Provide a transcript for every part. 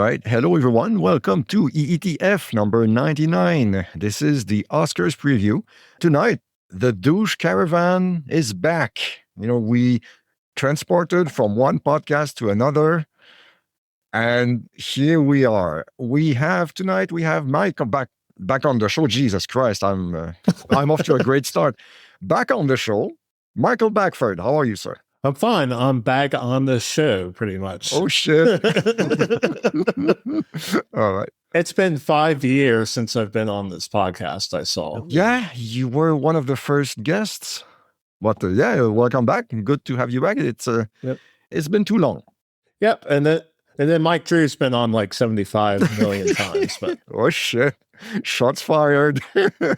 right. Hello, everyone. Welcome to EETF number 99. This is the Oscars preview. Tonight, the Douche Caravan is back. We transported from one podcast to another. And here we are. We have Mike back on the show. Jesus Christ, I'm off to a great start. Back on the show, Michael Bagford. How are you, sir? I'm fine. I'm back on the show, pretty much. Oh, shit. All right. It's been 5 years since I've been on this podcast, I saw. Yeah, you were one of the first guests. But welcome back. Good to have you back. It's been too long. Yep. And then Mike Drew's been on like 75 million times. But oh, shit. Shots fired. Oh,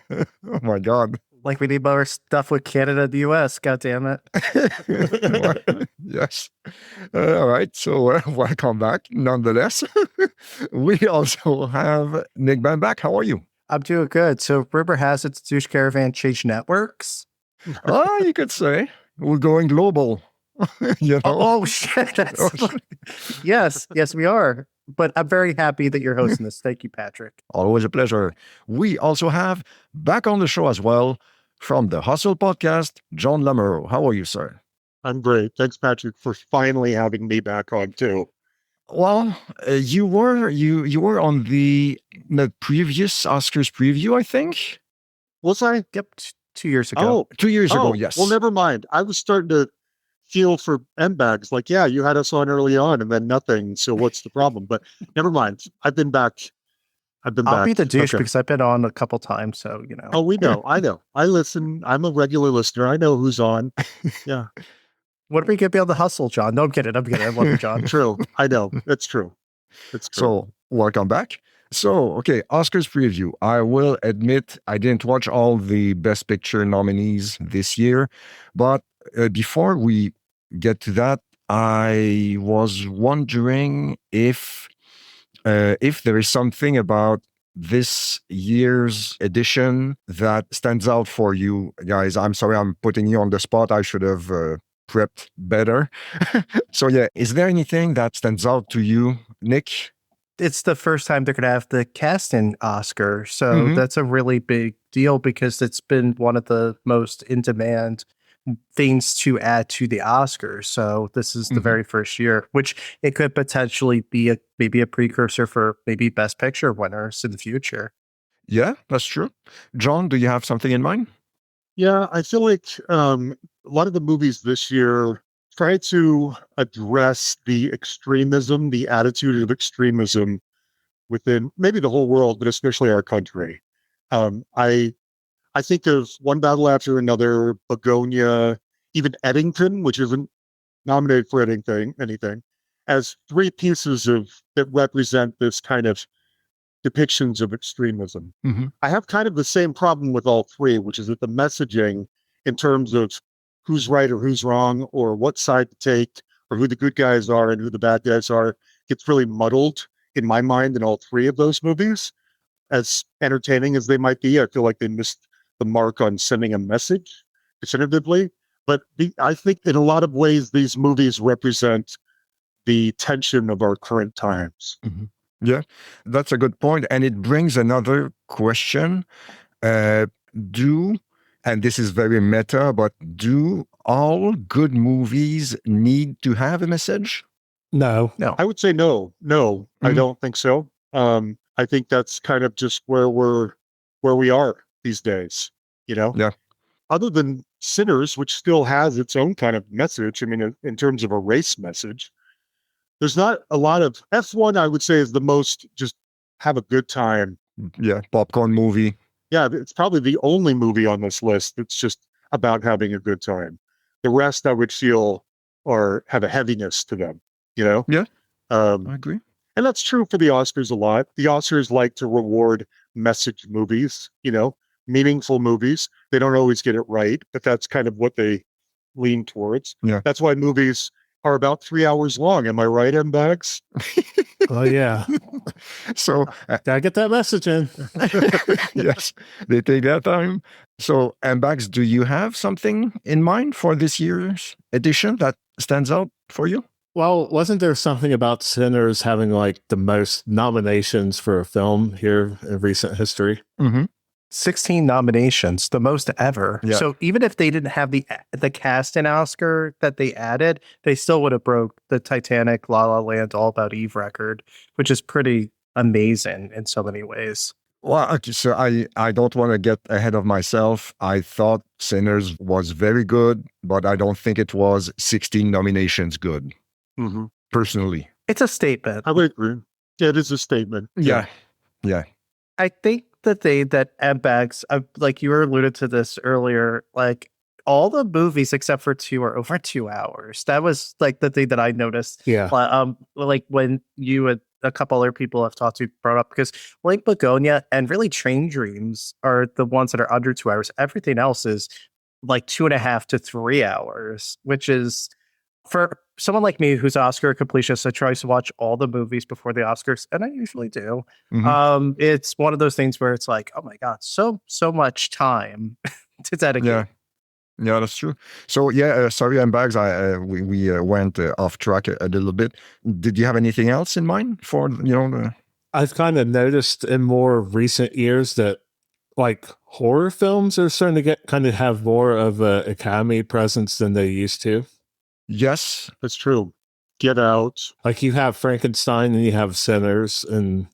my God. Like we need more stuff with Canada and the U.S. God damn it. Yes. All right. So welcome back. Nonetheless, we also have Nick Bambach. How are you? I'm doing good. So rumor has it Douche Caravan changed networks. You could say we're going global. Oh shit. Yes, we are. But I'm very happy that you're hosting this. Thank you, Patrick. Always a pleasure. We also have back on the show as well from the Hustle podcast, Jon Lamoreaux. How are you, sir? I'm great. Thanks, Patrick, for finally having me back on too. Well, you were on the previous Oscars preview, I think. Was I? Yep, 2 years ago. Oh, 2 years ago, yes. Well, never mind. I was starting to feel for M-Bags. Like, yeah, you had us on early on and then nothing. So what's the problem? But never mind. I've been back. I'll be the douche because I've been on a couple times. So, Oh, we know. I know. I listen. I'm a regular listener. I know who's on. Yeah. What are we going to be able to hustle, John? No, I'm kidding. I love you, John. True. I know. It's true. So, welcome back. So, okay, Oscars preview. I will admit I didn't watch all the Best Picture nominees this year, but before we get to that, I was wondering if there is something about this year's edition that stands out for you guys. I'm sorry, I'm putting you on the spot. I should have prepped better. So yeah, is there anything that stands out to you, Nick? It's the first time they're going to have the casting Oscar. So that's a really big deal because it's been one of the most in-demand things to add to the Oscars. So this is the very first year, which it could potentially be maybe a precursor for maybe Best Picture winners in the future. Yeah, that's true. John, do you have something in mind? Yeah, I feel like a lot of the movies this year try to address the extremism, the attitude of extremism within maybe the whole world, but especially our country. I think of One Battle After Another, Begonia, even Eddington, which isn't nominated for anything, as three pieces that represent this kind of depictions of extremism. I have kind of the same problem with all three, which is that the messaging in terms of who's right or who's wrong or what side to take or who the good guys are and who the bad guys are gets really muddled in my mind in all three of those movies. As entertaining as they might be, I feel like they missed the mark on sending a message definitively. But I think in a lot of ways, these movies represent the tension of our current times. Yeah, that's a good point. And it brings another question. And this is very meta, but do all good movies need to have a message? No. I would say no. I don't think so. I think that's kind of just where we are these days, Yeah. Other than Sinners, which still has its own kind of message. I mean, in terms of a race message, there's not a lot of F1. I would say is the most just have a good time. Yeah, popcorn movie. Yeah, it's probably the only movie on this list that's just about having a good time. The rest, I would feel, or have a heaviness to them. Yeah, I agree. And that's true for the Oscars a lot. The Oscars like to reward message movies, meaningful movies. They don't always get it right, but that's kind of what they lean towards. Yeah. That's why movies are about 3 hours long. Am I right, M-Bags? Oh, yeah. So gotta get that message in. Yes, they take that time. So, M-Bags, do you have something in mind for this year's edition that stands out for you? Well, wasn't there something about Sinners having like the most nominations for a film here in recent history? Mm-hmm. 16 nominations, the most ever. Yeah. So even if they didn't have the cast in Oscar that they added, they still would have broke the Titanic, La La Land, All About Eve record, which is pretty amazing in so many ways. Well, okay, so I don't want to get ahead of myself. I thought Sinners was very good, but I don't think it was 16 nominations good, personally. It's a statement. I would agree. Yeah, it is a statement. Yeah. I think that Bambach, like you were alluded to this earlier, like all the movies except for 2 are over 2 hours. That was like the thing that I noticed. Yeah. Like when you and a couple other people I've talked to brought up, because like Begonia and really Train Dreams are the ones that are under 2 hours. Everything else is like 2.5 to 3 hours, which is, for someone like me who's Oscar completionist that tries to watch all the movies before the Oscars, and I usually do, it's one of those things where it's like, oh my God, so much time to dedicate. Yeah, that's true. So sorry, I'm Bags. We went off track a little bit. Did you have anything else in mind for I've kind of noticed in more recent years that like horror films are starting to kind of have more of a Academy presence than they used to. Yes, that's true. Get Out. Like you have Frankenstein and you have Sinners, and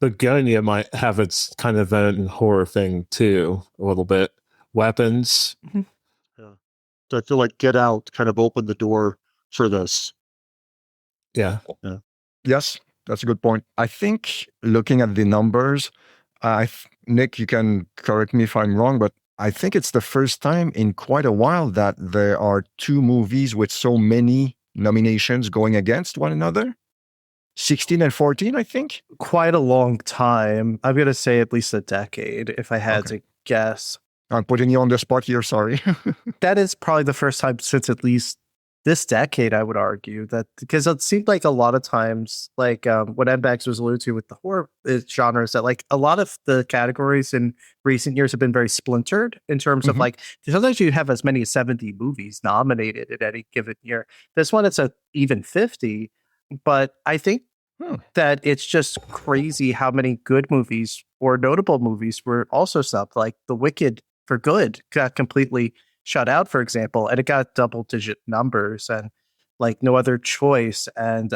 Begonia might have its kind of own horror thing too, a little bit. Weapons. Yeah. So I feel like Get Out kind of opened the door for this. Yeah. Yes, that's a good point. I think looking at the numbers, Nick, you can correct me if I'm wrong, but I think it's the first time in quite a while that there are 2 movies with so many nominations going against one another. 16 and 14, I think. Quite a long time. I'm going to say at least a decade if I had to guess. I'm putting you on the spot here, sorry. That is probably the first time since at least this decade, I would argue, that because it seemed like a lot of times, like what Mbax was alluded to with the horror genres, that like a lot of the categories in recent years have been very splintered in terms of like, sometimes you have as many as 70 movies nominated in any given year. This one, it's even 50, but I think that it's just crazy how many good movies or notable movies were also subbed. Like The Wicked for Good got completely shut out, for example, and it got double-digit numbers, and like No Other Choice, and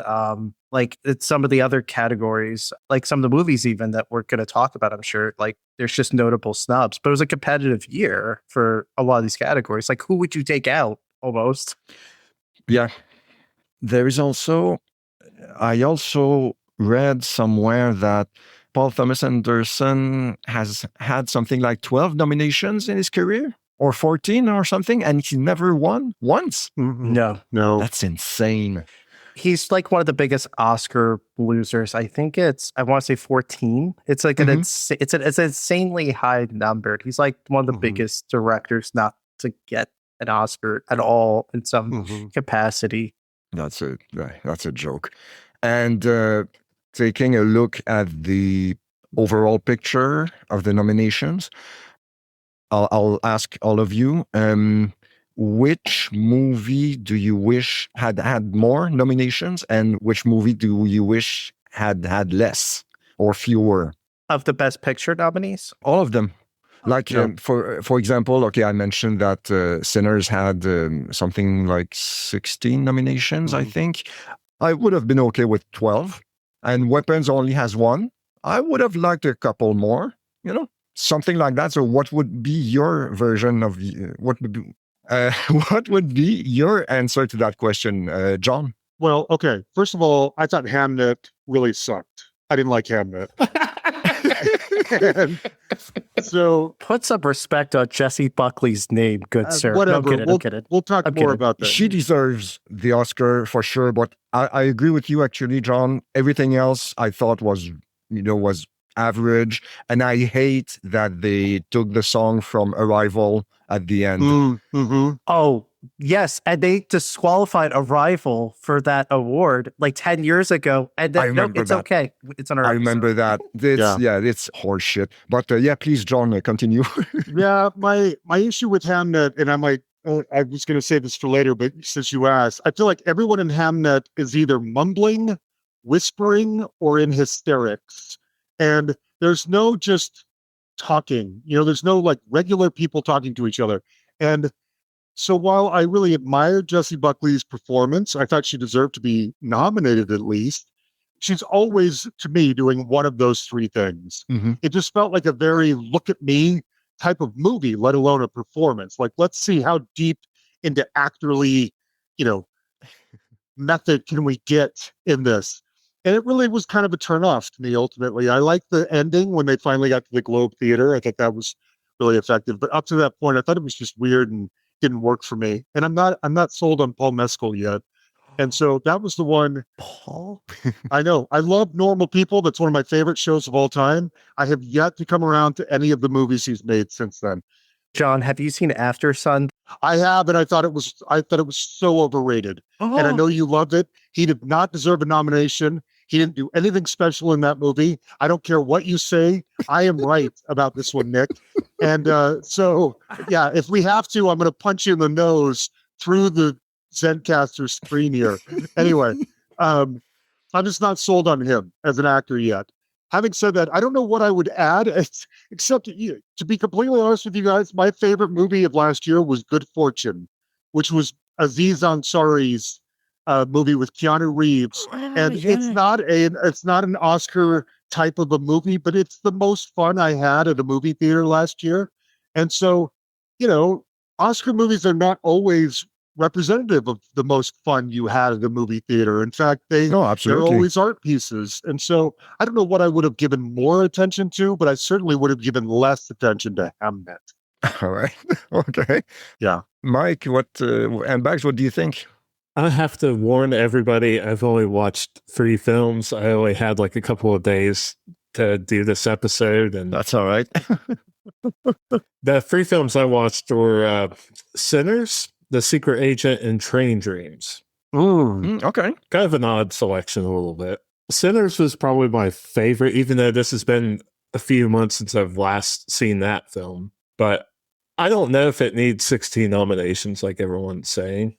like it's some of the other categories, like some of the movies even that we're going to talk about, I'm sure, like there's just notable snubs. But it was a competitive year for a lot of these categories. Like, who would you take out almost? Yeah. There is also, I also read somewhere that Paul Thomas Anderson has had something like 12 nominations in his career, or 14 or something, and he never won once. No. That's insane. He's like one of the biggest Oscar losers. I think I want to say 14. It's like it's an insanely high number. He's like one of the biggest directors not to get an Oscar at all in some capacity. That's a joke. And taking a look at the overall picture of the nominations, I'll ask all of you, which movie do you wish had more nominations, and which movie do you wish had less or fewer? Of the Best Picture nominees? All of them. Like, for example, I mentioned that Sinners had something like 16 nominations, I think. I would have been okay with 12. And Weapons only has 1. I would have liked a couple more, something like that. So what would be your version of, what would be your answer to that question, John? Well, okay. First of all, I thought Hamnet really sucked. I didn't like Hamnet. So put some respect on Jessie Buckley's name, good sir. Whatever. No, I'm kidding. We'll talk more about that. She deserves the Oscar for sure, but I agree with you actually, John. Everything else I thought was average, and I hate that they took the song from Arrival at the end. Oh, yes, and they disqualified Arrival for that award like 10 years ago, and then it's that. Okay. It's on our episode. Remember that. It's horseshit. But please, John, continue. Yeah, my issue with Hamnet, and I might I was going to say this for later, but since you asked, I feel like everyone in Hamnet is either mumbling, whispering, or in hysterics. And there's no just talking, there's no like regular people talking to each other. And so while I really admired Jessie Buckley's performance, I thought she deserved to be nominated at least. She's always, to me, doing one of those three things. Mm-hmm. It just felt like a very look at me type of movie, let alone a performance. Like, let's see how deep into actorly, method can we get in this. And it really was kind of a turnoff to me, ultimately. I liked the ending when they finally got to the Globe Theater. I thought that was really effective. But up to that point, I thought it was just weird and didn't work for me. And I'm not sold on Paul Mescal yet. And so that was the one. Paul? I know. I love Normal People. That's one of my favorite shows of all time. I have yet to come around to any of the movies he's made since then. John, have you seen After Sun? I have, and I thought it was so overrated. Oh. And I know you loved it. He did not deserve a nomination. He didn't do anything special in that movie. I don't care what you say. I am right about this one, Nick. And so, yeah, if we have to, I'm going to punch you in the nose through the Zencaster screen here. Anyway, I'm just not sold on him as an actor yet. Having said that, I don't know what I would add, except to be completely honest with you guys, my favorite movie of last year was Good Fortune, which was Aziz Ansari's movie with Keanu Reeves. And it's not an Oscar type of a movie, but it's the most fun I had at a movie theater last year. And so, Oscar movies are not always representative of the most fun you had at a movie theater. In fact, they're always art pieces. And so I don't know what I would have given more attention to, but I certainly would have given less attention to Hamnet. All right. Okay. Yeah. Mike, and Bags, what do you think? I have to warn everybody, I've only watched 3 films. I only had like a couple of days to do this episode. And that's all right. The 3 films I watched were Sinners, The Secret Agent, and Train Dreams. Okay. Kind of an odd selection a little bit. Sinners was probably my favorite, even though this has been a few months since I've last seen that film. But I don't know if it needs 16 nominations like everyone's saying.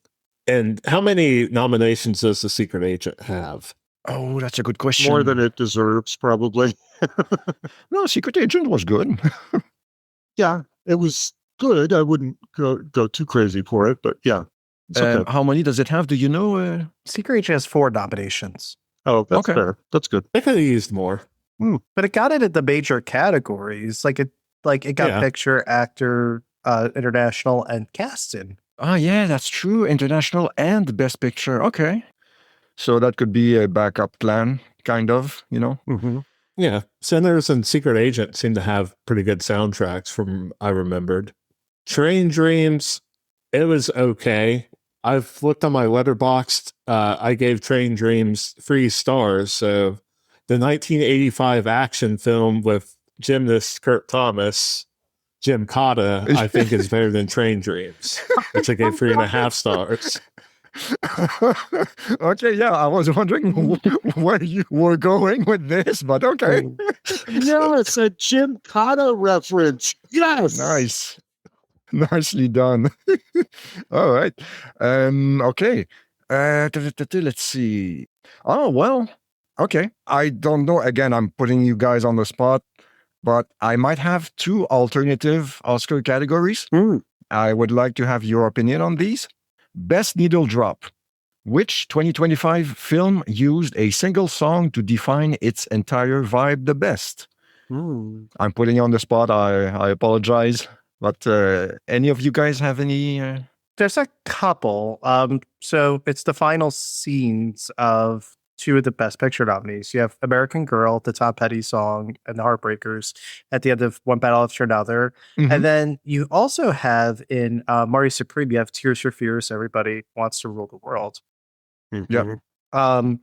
And how many nominations does The Secret Agent have? Oh, that's a good question. More than it deserves, probably. No, Secret Agent was good. Yeah, it was good. I wouldn't go too crazy for it, but yeah. Okay. How many does it have? Do you know? Secret Agent has 4 nominations. Oh, that's fair. That's good. I could have used more. But it got it at the major categories. It got picture, actor, international, and casting. Ah, yeah, that's true. International and Best Picture. Okay. So that could be a backup plan, kind of, Mm-hmm. Yeah. Sinners and Secret Agent seem to have pretty good soundtracks from I remembered. Train Dreams, it was okay. I've looked on my Letterboxd. I gave Train Dreams 3 stars. So the 1985 action film with gymnast Kurt Thomas, Jim Cotta, I think is better than Train Dreams, which I gave 3.5 stars. Okay, yeah, I was wondering where you were going with this, but okay. Yes, a Jim Cotta reference. Yes. Nice. Nicely done. All right. Okay. Let's see. Oh, well, okay. I don't know. Again, I'm putting you guys on the spot, but I might have 2 alternative Oscar categories. I would like to have your opinion on these. Best Needle Drop. Which 2025 film used a single song to define its entire vibe the best? I'm putting you on the spot. I apologize. But any of you guys have any? There's a couple. So it's the final scenes of 2 of the Best Picture nominees. You have American Girl, the Tom Petty song, and the Heartbreakers at the end of One Battle After Another. Mm-hmm. And then you also have in Marty Supreme, you have Tears for Fears, Everybody Wants to Rule the World. Mm-hmm. Yeah.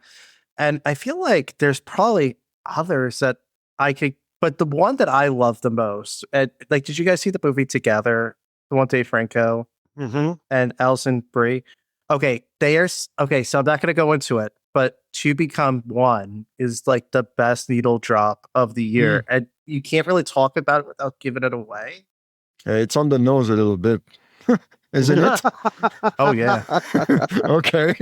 And I feel like there's probably others that I could, but the one that I love the most, and did you guys see the movie Together? The one Dave Franco and Alison Brie? Okay, so I'm not going to go into it, but To Become One is the best needle drop of the year. And you can't really talk about it without giving it away. It's on the nose a little bit. Isn't it? Oh, yeah. Okay.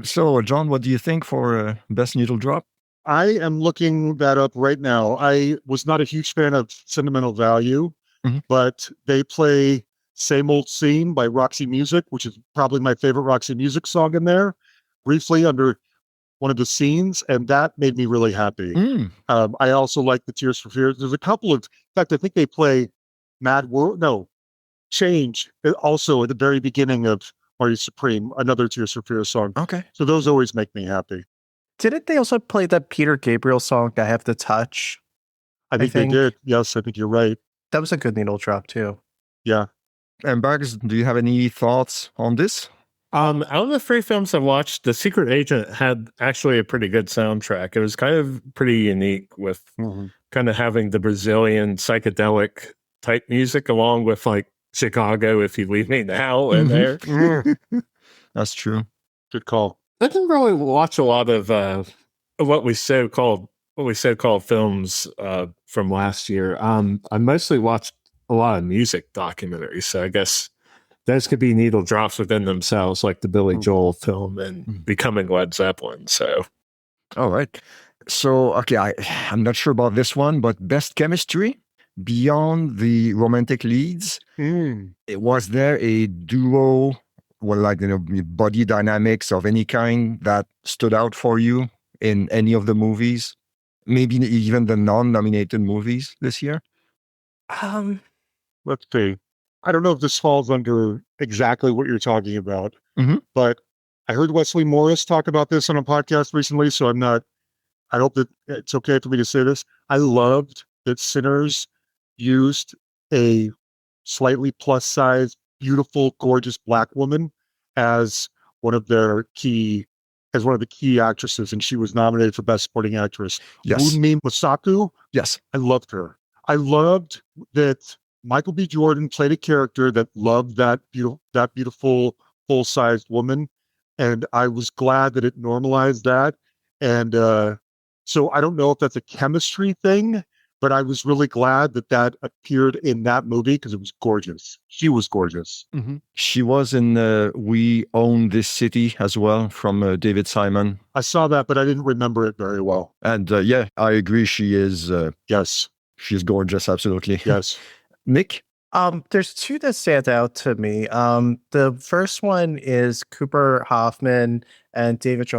So, John, what do you think for best needle drop? I am looking that up right now. I was not a huge fan of Sentimental Value, but they play Same Old Scene by Roxy Music, which is probably my favorite Roxy Music song in there, briefly under one of the scenes, and that made me really happy. I also like the Tears for Fears. There's a couple of, in fact, I think they play Change, also at the very beginning of Marty Supreme, another Tears for Fears song. Okay. So those always make me happy. Didn't they also play that Peter Gabriel song, I Have the Touch? I think they did. Yes, I think you're right. That was a good needle drop, too. Yeah. And Bags, do you have any thoughts on this? Out of the 3 films I watched, The Secret Agent had actually a pretty good soundtrack. It was kind of pretty unique with kind of having the Brazilian psychedelic type music along with like Chicago, If You Leave Me Now in there. That's true. Good call. I didn't really watch a lot of what we said called films from last year. I mostly watched a lot of music documentaries, so I guess those could be needle drops within themselves, like the Billy Joel film and Becoming Led Zeppelin. So, all right. So, okay, I'm not sure about this one, but best chemistry beyond the romantic leads. Was there a duo, body dynamics of any kind that stood out for you in any of the movies? Maybe even the non-nominated movies this year? Let's see. I don't know if this falls under exactly what you're talking about, but I heard Wesley Morris talk about this on a podcast recently, so I hope that it's okay for me to say this. I loved that Sinners used a slightly plus-size, beautiful, gorgeous Black woman as one of the key actresses, and she was nominated for Best Supporting Actress. Yes. Wunmi Mosaku. Yes. I loved her. I loved that Michael B. Jordan played a character that loved that beautiful, full-sized woman, and I was glad that it normalized that. And so I don't know if that's a chemistry thing, but I was really glad that appeared in that movie because it was gorgeous. She was gorgeous. She was in We Own This City as well from David Simon. I saw that, but I didn't remember it very well. And yeah, I agree. She is. Yes. She's gorgeous. Absolutely. Yes. Nick? There's 2 that stand out to me. The first one is Cooper Hoffman and David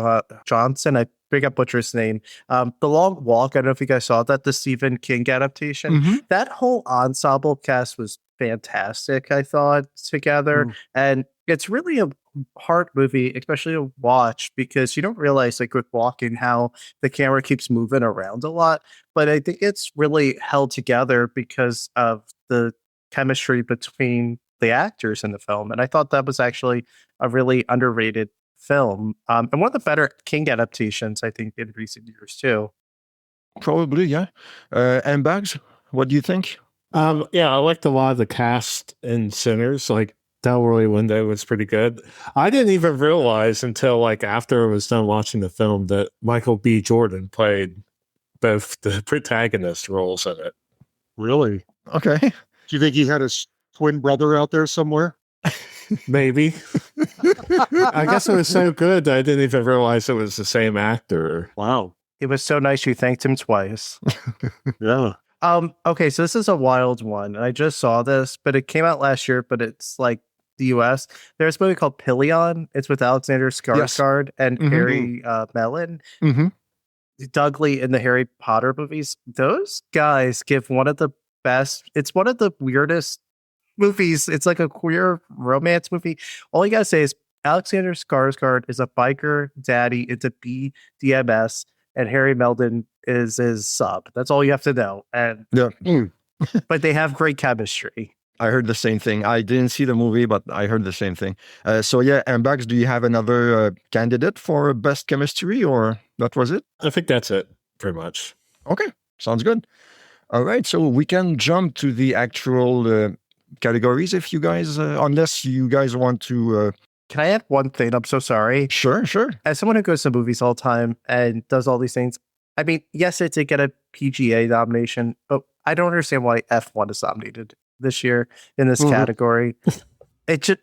Johnson. I bring up Butcher's name. The Long Walk. I don't know if you guys saw that, the Stephen King adaptation. That whole ensemble cast was fantastic, I thought, together. And it's really a hard movie, especially to watch, because you don't realize, like with walking, how the camera keeps moving around a lot. But I think it's really held together because of the chemistry between the actors in the film. And I thought that was actually a really underrated film. And one of the better King adaptations, I think, in recent years, too. Probably, yeah. And Bags, what do you think? Yeah, I liked a lot of the cast in Sinners. Like, Delroy Lindo was pretty good. I didn't even realize until like after I was done watching the film that Michael B. Jordan played both the protagonist roles in it. Really? Okay. Do you think he had a twin brother out there somewhere? Maybe. I guess it was so good I didn't even realize it was the same actor. Wow. It was so nice you thanked him twice. Yeah. Okay, so this is a wild one. And I just saw this, but it came out last year, but it's like the US. There's a movie called Pillion. It's with Alexander Skarsgård and Harry Mellon. Doug Lee in the Harry Potter movies. Those guys give one of the best. It's one of the weirdest movies. It's like a queer romance movie. All you gotta say is Alexander Skarsgård is a biker daddy into BDMS, and Harry Meldon is his sub. That's all you have to know. And but they have great chemistry. I heard the same thing. I didn't see the movie, but I heard the same thing. So yeah, and Bags, do you have another candidate for best chemistry, or that was it? I think that's it, pretty much. Okay, sounds good. All right, so we can jump to the actual categories if you guys, unless you guys want to. Can I add one thing? I'm so sorry. Sure. As someone who goes to movies all the time and does all these things, I mean, yes, it did get a PGA nomination, but I don't understand why F1 is nominated this year in this category. It just,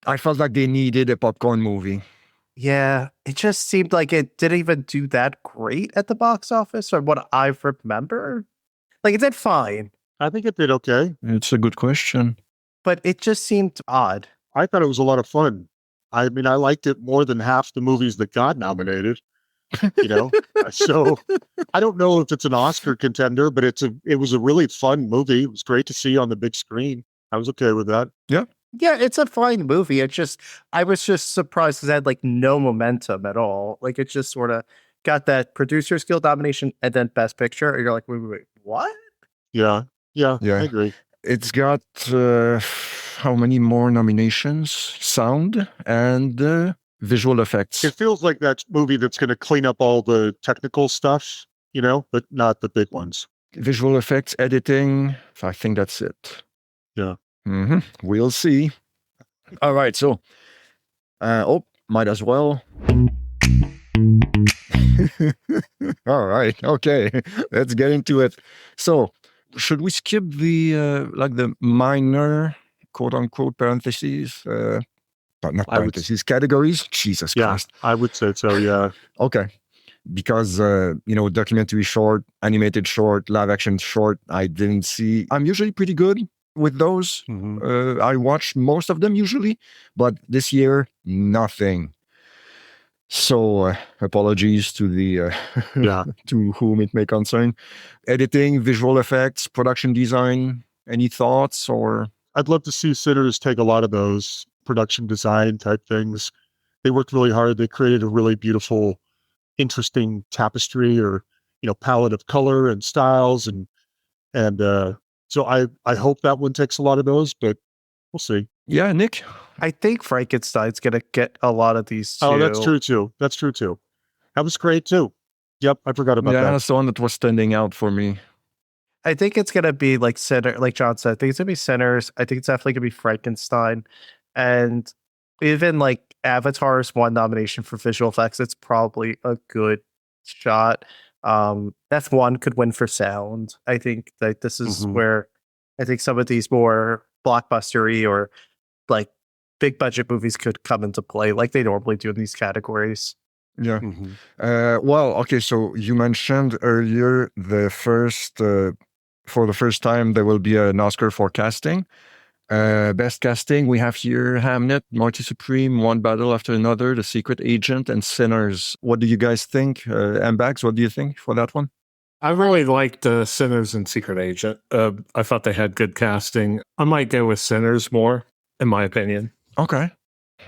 I felt like they needed a popcorn movie. yeah, it just seemed like it didn't even do that great at the box office, or what I remember. Like, it did fine, I think it did okay. It's a good question. but it just seemed odd. I thought it was a lot of fun. I mean, I liked it more than half the movies that got nominated. You know, so I don't know if it's an Oscar contender, but it was a really fun movie. It was great to see on the big screen. I was okay with that. Yeah, it's a fine movie. I was just surprised because it had like no momentum at all. Like, it just sort of got that Producers Guild nomination and then Best Picture. And you're like, wait, what? Yeah, Yeah. I agree. It's got how many more nominations? Sound and visual effects. It feels like that movie that's going to clean up all the technical stuff, you know, but not the big ones. Visual effects, editing. I think that's it. Yeah. We'll see. All right. So, might as well. All right. Okay. Let's get into it. So, should we skip the like the minor quote unquote parentheses? But not parentheses, categories. Jesus Christ. I would say so. Yeah. Okay. Because, documentary short, animated short, live action short, I didn't see. I'm usually pretty good with those. I watch most of them usually, but this year, nothing. So, apologies to the to whom it may concern. Editing, visual effects, production design. Any thoughts or? I'd love to see Sinners take a lot of those production design type things. They worked really hard. They created a really beautiful, interesting tapestry or, palette of color and styles. And so I hope that one takes a lot of those, but we'll see. Yeah, Nick? I think Frankenstein's going to get a lot of these too. Oh, that's true too. That was great too. Yep, I forgot about that. Yeah, that's the one that was standing out for me. I think it's going to be like John said, I think it's going to be Sinners. I think it's definitely going to be Frankenstein. And even like Avatar's one nomination for visual effects, it's probably a good shot. F1 could win for sound. I think that this is where I think some of these more blockbustery or like big budget movies could come into play like they normally do in these categories. Yeah. Well, okay, so you mentioned earlier for the first time there will be an Oscar for casting. Best casting, we have here Hamnet, Marty Supreme, One Battle After Another, The Secret Agent, and Sinners. What do you guys think? Bambach, what do you think for that one? I really liked Sinners and Secret Agent. I thought they had good casting. I might go with Sinners more, in my opinion. Okay.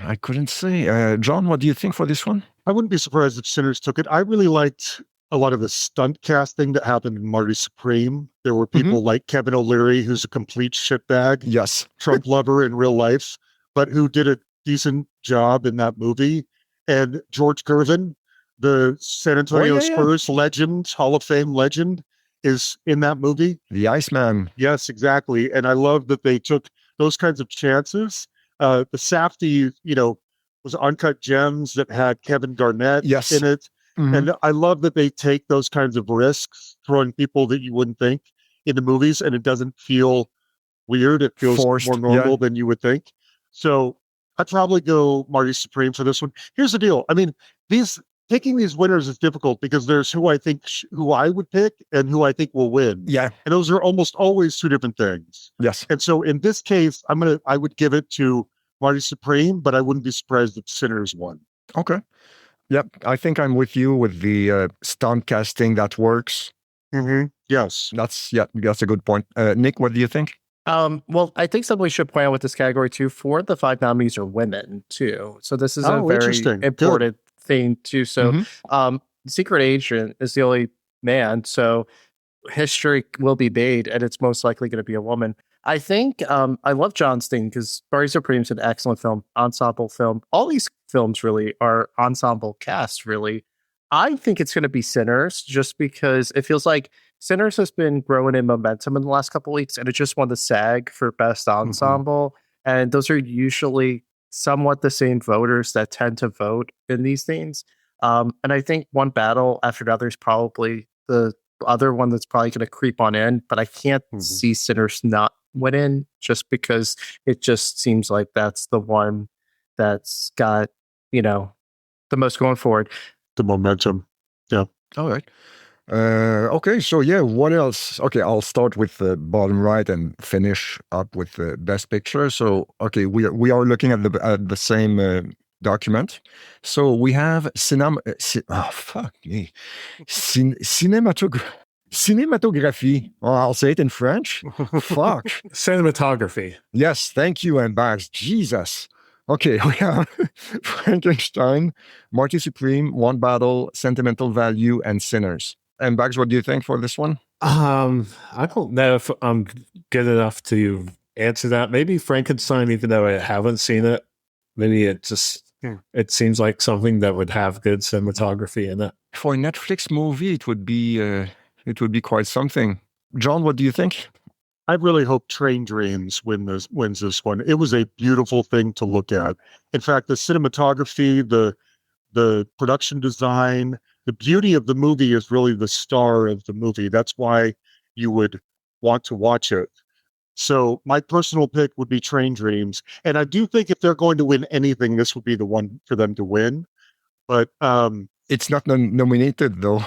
I couldn't say. John, what do you think for this one? I wouldn't be surprised if Sinners took it. I really liked a lot of the stunt casting that happened in Marty Supreme. There were people like Kevin O'Leary, who's a complete shitbag. Yes. Trump lover in real life, but who did a decent job in that movie. And George Gervin, the San Antonio Spurs legend, Hall of Fame legend, is in that movie. The Iceman. Yes, exactly. And I love that they took those kinds of chances. The Safdie, was Uncut Gems that had Kevin Garnett in it. And I love that they take those kinds of risks, throwing people that you wouldn't think into movies, and it doesn't feel weird. It feels forced, more normal than you would think. So I'd probably go Marty Supreme for this one. Here's the deal. I mean, picking these winners is difficult because there's who I would pick and who I think will win. Yeah. And those are almost always two different things. Yes. And so in this case, I would give it to Marty Supreme, but I wouldn't be surprised if Sinners won. Okay. Yep. I think I'm with you with the stunt casting that works. Yes. That's a good point. Nick, what do you think? Well, I think something we should point out with this category too, 4 of the 5 nominees are women too. So this is a very important thing too. So Secret Agent is the only man. So history will be made and it's most likely going to be a woman. I think I love John's thing because Marty Supreme's an excellent film, ensemble film. All these films really are ensemble cast, really. I think it's going to be Sinners just because it feels like Sinners has been growing in momentum in the last couple of weeks and it just won the SAG for Best Ensemble. And those are usually somewhat the same voters that tend to vote in these things. And I think One Battle After Another is probably the other one that's probably going to creep on in, but I can't see Sinners not winning, just because it just seems like that's the one that's got, the most going forward. The momentum. Yeah. All right. Okay, so yeah, what else? Okay, I'll start with the bottom right and finish up with the best picture. So, okay, we are looking at the same document. So we have cinematography. Oh, I'll say it in French. Fuck. Cinematography. Yes, thank you, and Bags. Jesus. Okay, we have Frankenstein, Marty Supreme, One Battle, Sentimental Value, and Sinners. And Bags, what do you think for this one? I don't know if I'm good enough to answer that. Maybe Frankenstein, even though I haven't seen it. Maybe it seems like something that would have good cinematography in it. For a Netflix movie, it would be quite something. John, what do you think? I really hope Train Dreams wins this one. It was a beautiful thing to look at. In fact, the cinematography, the production design, the beauty of the movie is really the star of the movie. That's why you would want to watch it. So my personal pick would be Train Dreams. And I do think if they're going to win anything, this would be the one for them to win. But it's not nominated though.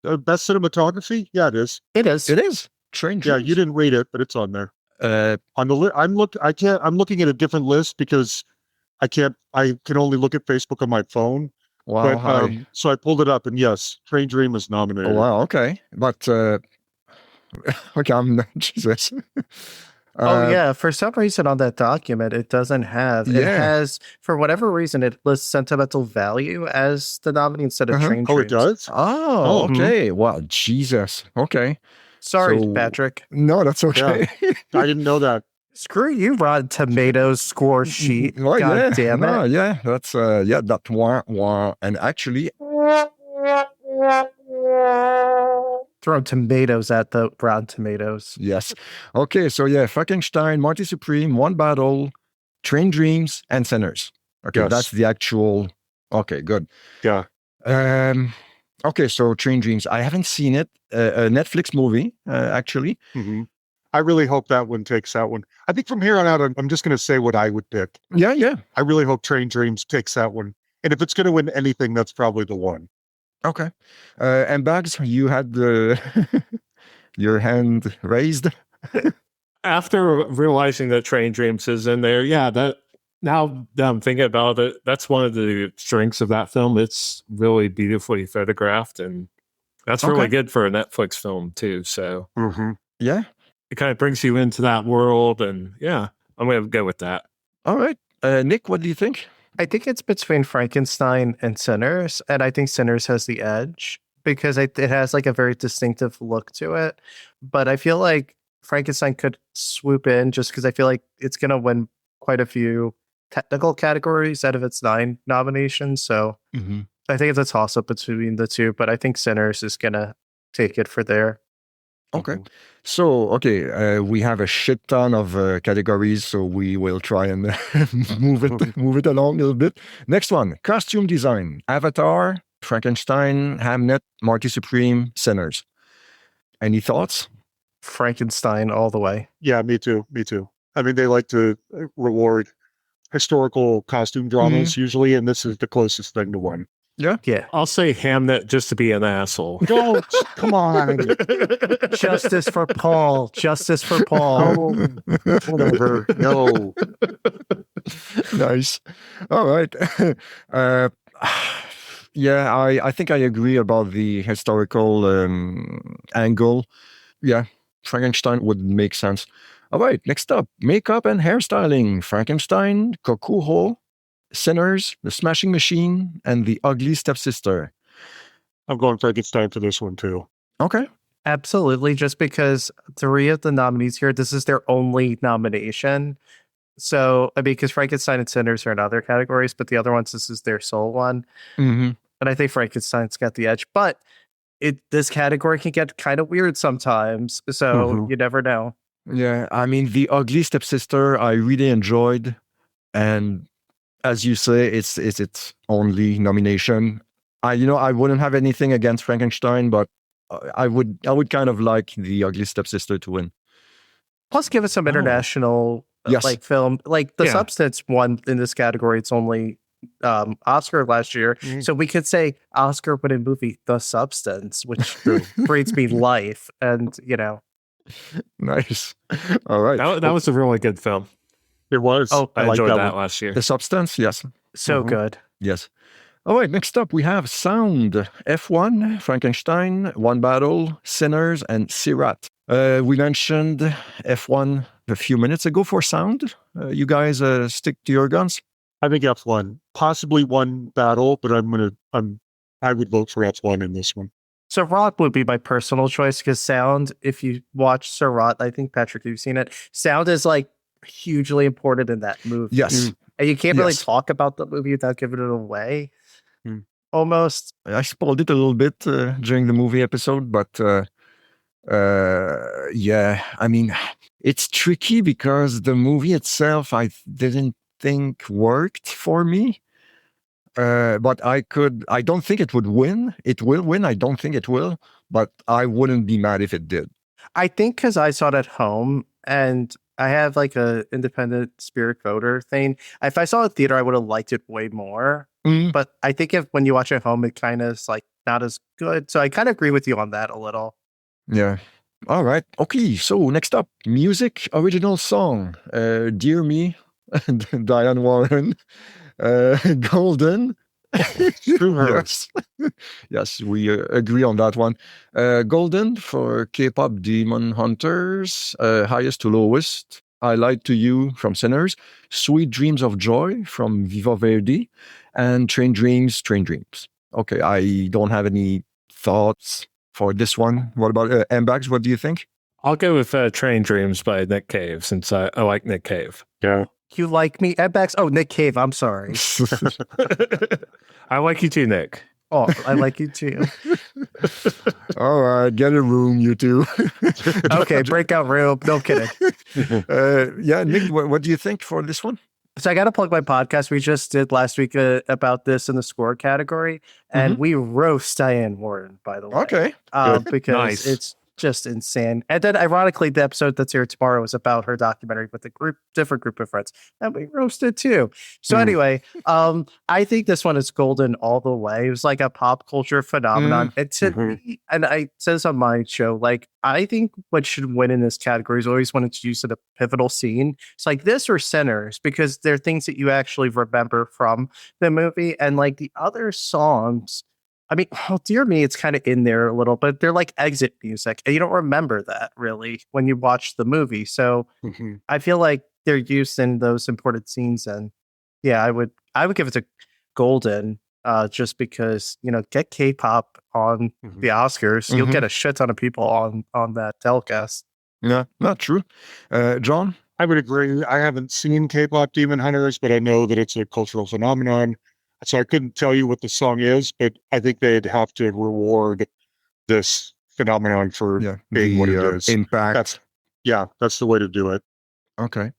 Best cinematography? Yeah, it is. It is. It is. Train Dreams. Yeah, you didn't rate it, but it's on there. On the list, I'm looking at a different list because I can only look at Facebook on my phone. Wow. But, so I pulled it up, and yes, Train Dream is nominated. Oh, wow. Okay, but okay, I'm Jesus. Oh yeah, for some reason on that document it doesn't have. It has, for whatever reason, it lists Sentimental Value as the nominee instead of Train Dreams. Oh, it does? Oh, okay. Wow, Jesus. Okay. Sorry, Patrick. No, that's okay. Yeah. I didn't know that. Screw you, Rotten Tomatoes score sheet. Oh, God damn it. No, yeah, that's that wah. And actually, throwing tomatoes at the Rotten Tomatoes. Yes. Okay, so yeah, Frankenstein, Marty Supreme, One Battle, Train Dreams, and Sinners. Okay, Yes. That's the actual. Okay, good. Yeah. Okay, so Train Dreams. I haven't seen it. A Netflix movie, actually. Mm-hmm. I really hope that one takes that one. I think from here on out, I'm just going to say what I would pick. Yeah. I really hope Train Dreams takes that one. And if it's going to win anything, that's probably the one. Okay. And Bags, you had your hand raised. After realizing that Train Dreams is in there, now that I'm thinking about it, that's one of the strengths of that film. It's really beautifully photographed, and that's really good for a Netflix film too. So yeah, it kind of brings you into that world, and yeah, I'm going to go with that. All right. Nick, what do you think? I think it's between Frankenstein and Sinners, and I think Sinners has the edge because it has like a very distinctive look to it. But I feel like Frankenstein could swoop in just because I feel like it's going to win quite a few technical categories out of its 9 nominations. So I think it's a toss-up between the two, but I think Sinners is going to take it for there. Okay. So, we have a shit ton of categories, so we will try and move it along a little bit. Next one, costume design. Avatar, Frankenstein, Hamnet, Marty Supreme, Sinners. Any thoughts? Frankenstein all the way. Yeah, me too. I mean, they like to reward historical costume dramas usually, and this is the closest thing to one. Yeah. I'll say Hamnet just to be an asshole. Don't, come on. Justice for Paul. Justice for Paul. Whatever. No. Nice. All right. Yeah, I think I agree about the historical angle. Yeah, Frankenstein would make sense. All right, next up, makeup and hairstyling. Frankenstein, Kokuho, Sinners, The Smashing Machine, and The Ugly Stepsister. I'm going Frankenstein for this one too. Okay. Absolutely, just because 3 of the nominees here, this is their only nomination. So, I mean, because Frankenstein and Sinners are in other categories, but the other ones, this is their sole one. And I think Frankenstein's got the edge. But this category can get kind of weird sometimes, so you never know. Yeah, I mean, The Ugly Stepsister, I really enjoyed, and as you say, it's its only nomination. I wouldn't have anything against Frankenstein, but I would kind of like The Ugly Stepsister to win. Plus, give us some international Yes. like film. Like The Yeah. Substance won in this category. It's only Oscar last year. Mhm. So we could say Oscar winning movie The Substance, which breathes me life. And, Nice. All right. That was a really good film. It was. Oh, I like enjoyed that that one. last year. The Substance, yes. so Mhm. good. Yes. All right, next up we have Sound, F1, Frankenstein, One Battle, Sinners, and Sirat. We mentioned F1 a few minutes ago for Sound. You guys stick to your guns? I think F1, possibly One Battle, but I would vote for F1 in this one. Sirat would be my personal choice because sound, if you watch Sirat, I think, Patrick, you've seen it, sound is like hugely important in that movie. Yes. And you can't really Yes. talk about the movie without giving it away. Mm. Almost. I spoiled it a little bit during the movie episode, but yeah, I mean, it's tricky because the movie itself I didn't think worked for me. But I don't think it would win. It will win. I don't think it will, but I wouldn't be mad if it did. I think because I saw it at home and I have like a independent spirit voter thing. If I saw it at theater, I would have liked it way more. Mm, But I think when you watch it at home, it kind of is like not as good. So I kind of agree with you on that a little. yeah. All right. Okay. So next up, music original song. Dear Me, Diane Warren, Golden. True her. Yes. Yes, we agree on that one. Golden for K-pop Demon Hunters, Highest to Lowest, I Lied to You from Sinners, Sweet Dreams of Joy from Viva Verdi, and Train Dreams, Train Dreams. Okay, I don't have any thoughts for this one. What about Mbax? What do you think? I'll go with Train Dreams by Nick Cave since I like Nick Cave. Yeah. You like me? Edbex? Oh, Nick Cave. I'm sorry. I like you too, Nick. Oh, I like you too. All right, get a room, you two. Okay, breakout room. No kidding. Yeah, Nick, what do you think for this one? So I got to plug my podcast we just did last week about this in the score category, and we roast Diane Warren, by the way. Okay. Because Nice. it's just insane. And then, ironically, the episode that's here tomorrow is about her documentary with a different group of friends, and we roasted too. So anyway, I think this one is golden all the way. It was like a pop culture phenomenon. And to me, and I said this on my show, like I think what should win in this category is always when it's used in a pivotal scene. It's like this or Sinners, because they're things that you actually remember from the movie, and like the other songs. I mean, oh, Dear Me, it's kind of in there a little, but they're like exit music, and you don't remember that really when you watch the movie. So Mhm. I feel like they're used in those important scenes, and yeah, I would give it a golden, just because get K-pop on the Oscars, you'll get a shit ton of people on that telecast. Yeah, not true. John? I would agree. I haven't seen K-pop Demon Hunters, but I know that it's a cultural phenomenon. So I couldn't tell you what the song is, but I think they'd have to reward this phenomenon for being what it is. Impact. That's the way to do it. Okay.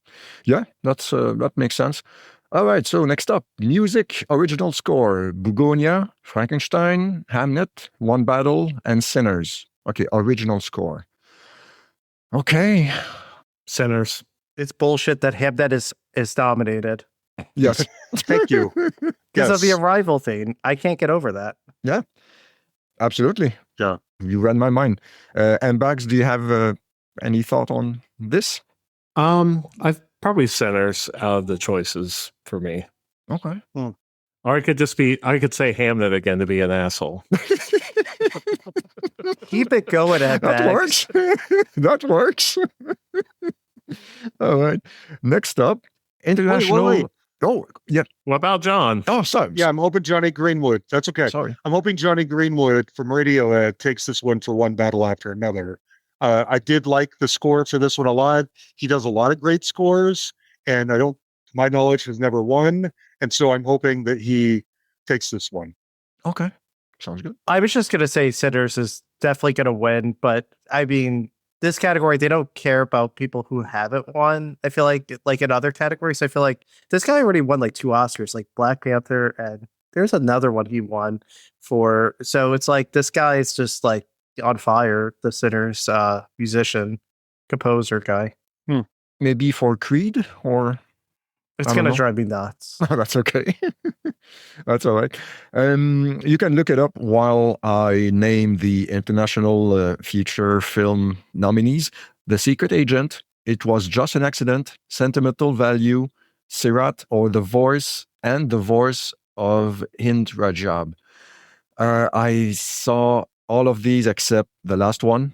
Yeah, that makes sense. All right, so next up, music original score, Bugonia, Frankenstein, Hamnet, One Battle, and Sinners. Okay, original score. Okay. Sinners. It's bullshit that Hamnet is dominated Yes. Thank you. because of the Yes. Arrival thing. I can't get over that. Yeah, absolutely. Yeah. You read my mind. And Bags, do you have any thought on this? I've probably Sinners out of the choices for me. Okay. Or I could say Hamnet again to be an asshole. Keep it going, That Edbex. works. That works. All right. Next up, international. Wait. Oh, yeah. What about John? Oh, sorry. Yeah, I'm hoping Johnny Greenwood. That's okay. Sorry. I'm hoping Johnny Greenwood from Radiohead takes this one for one battle after another. I did like the score for this one a lot. He does a lot of great scores, and to my knowledge, has never won. And so I'm hoping that he takes this one. Okay. Sounds good. I was just gonna say Sinners is definitely gonna win, but I mean this category they don't care about people who haven't won. I feel like in other categories, I feel like this guy already won like 2 Oscars, like Black Panther, and there's another one he won for. So it's like this guy is just like on fire. The Sinners musician, composer guy. Maybe for Creed or... It's I don't going to know. drive me nuts. That's okay. That's all right. You can look it up while I name the international feature film nominees. The Secret Agent, It Was Just an Accident, Sentimental Value, Sirat, or The Voice, and The Voice of Hind Rajab. I saw all of these except the last one.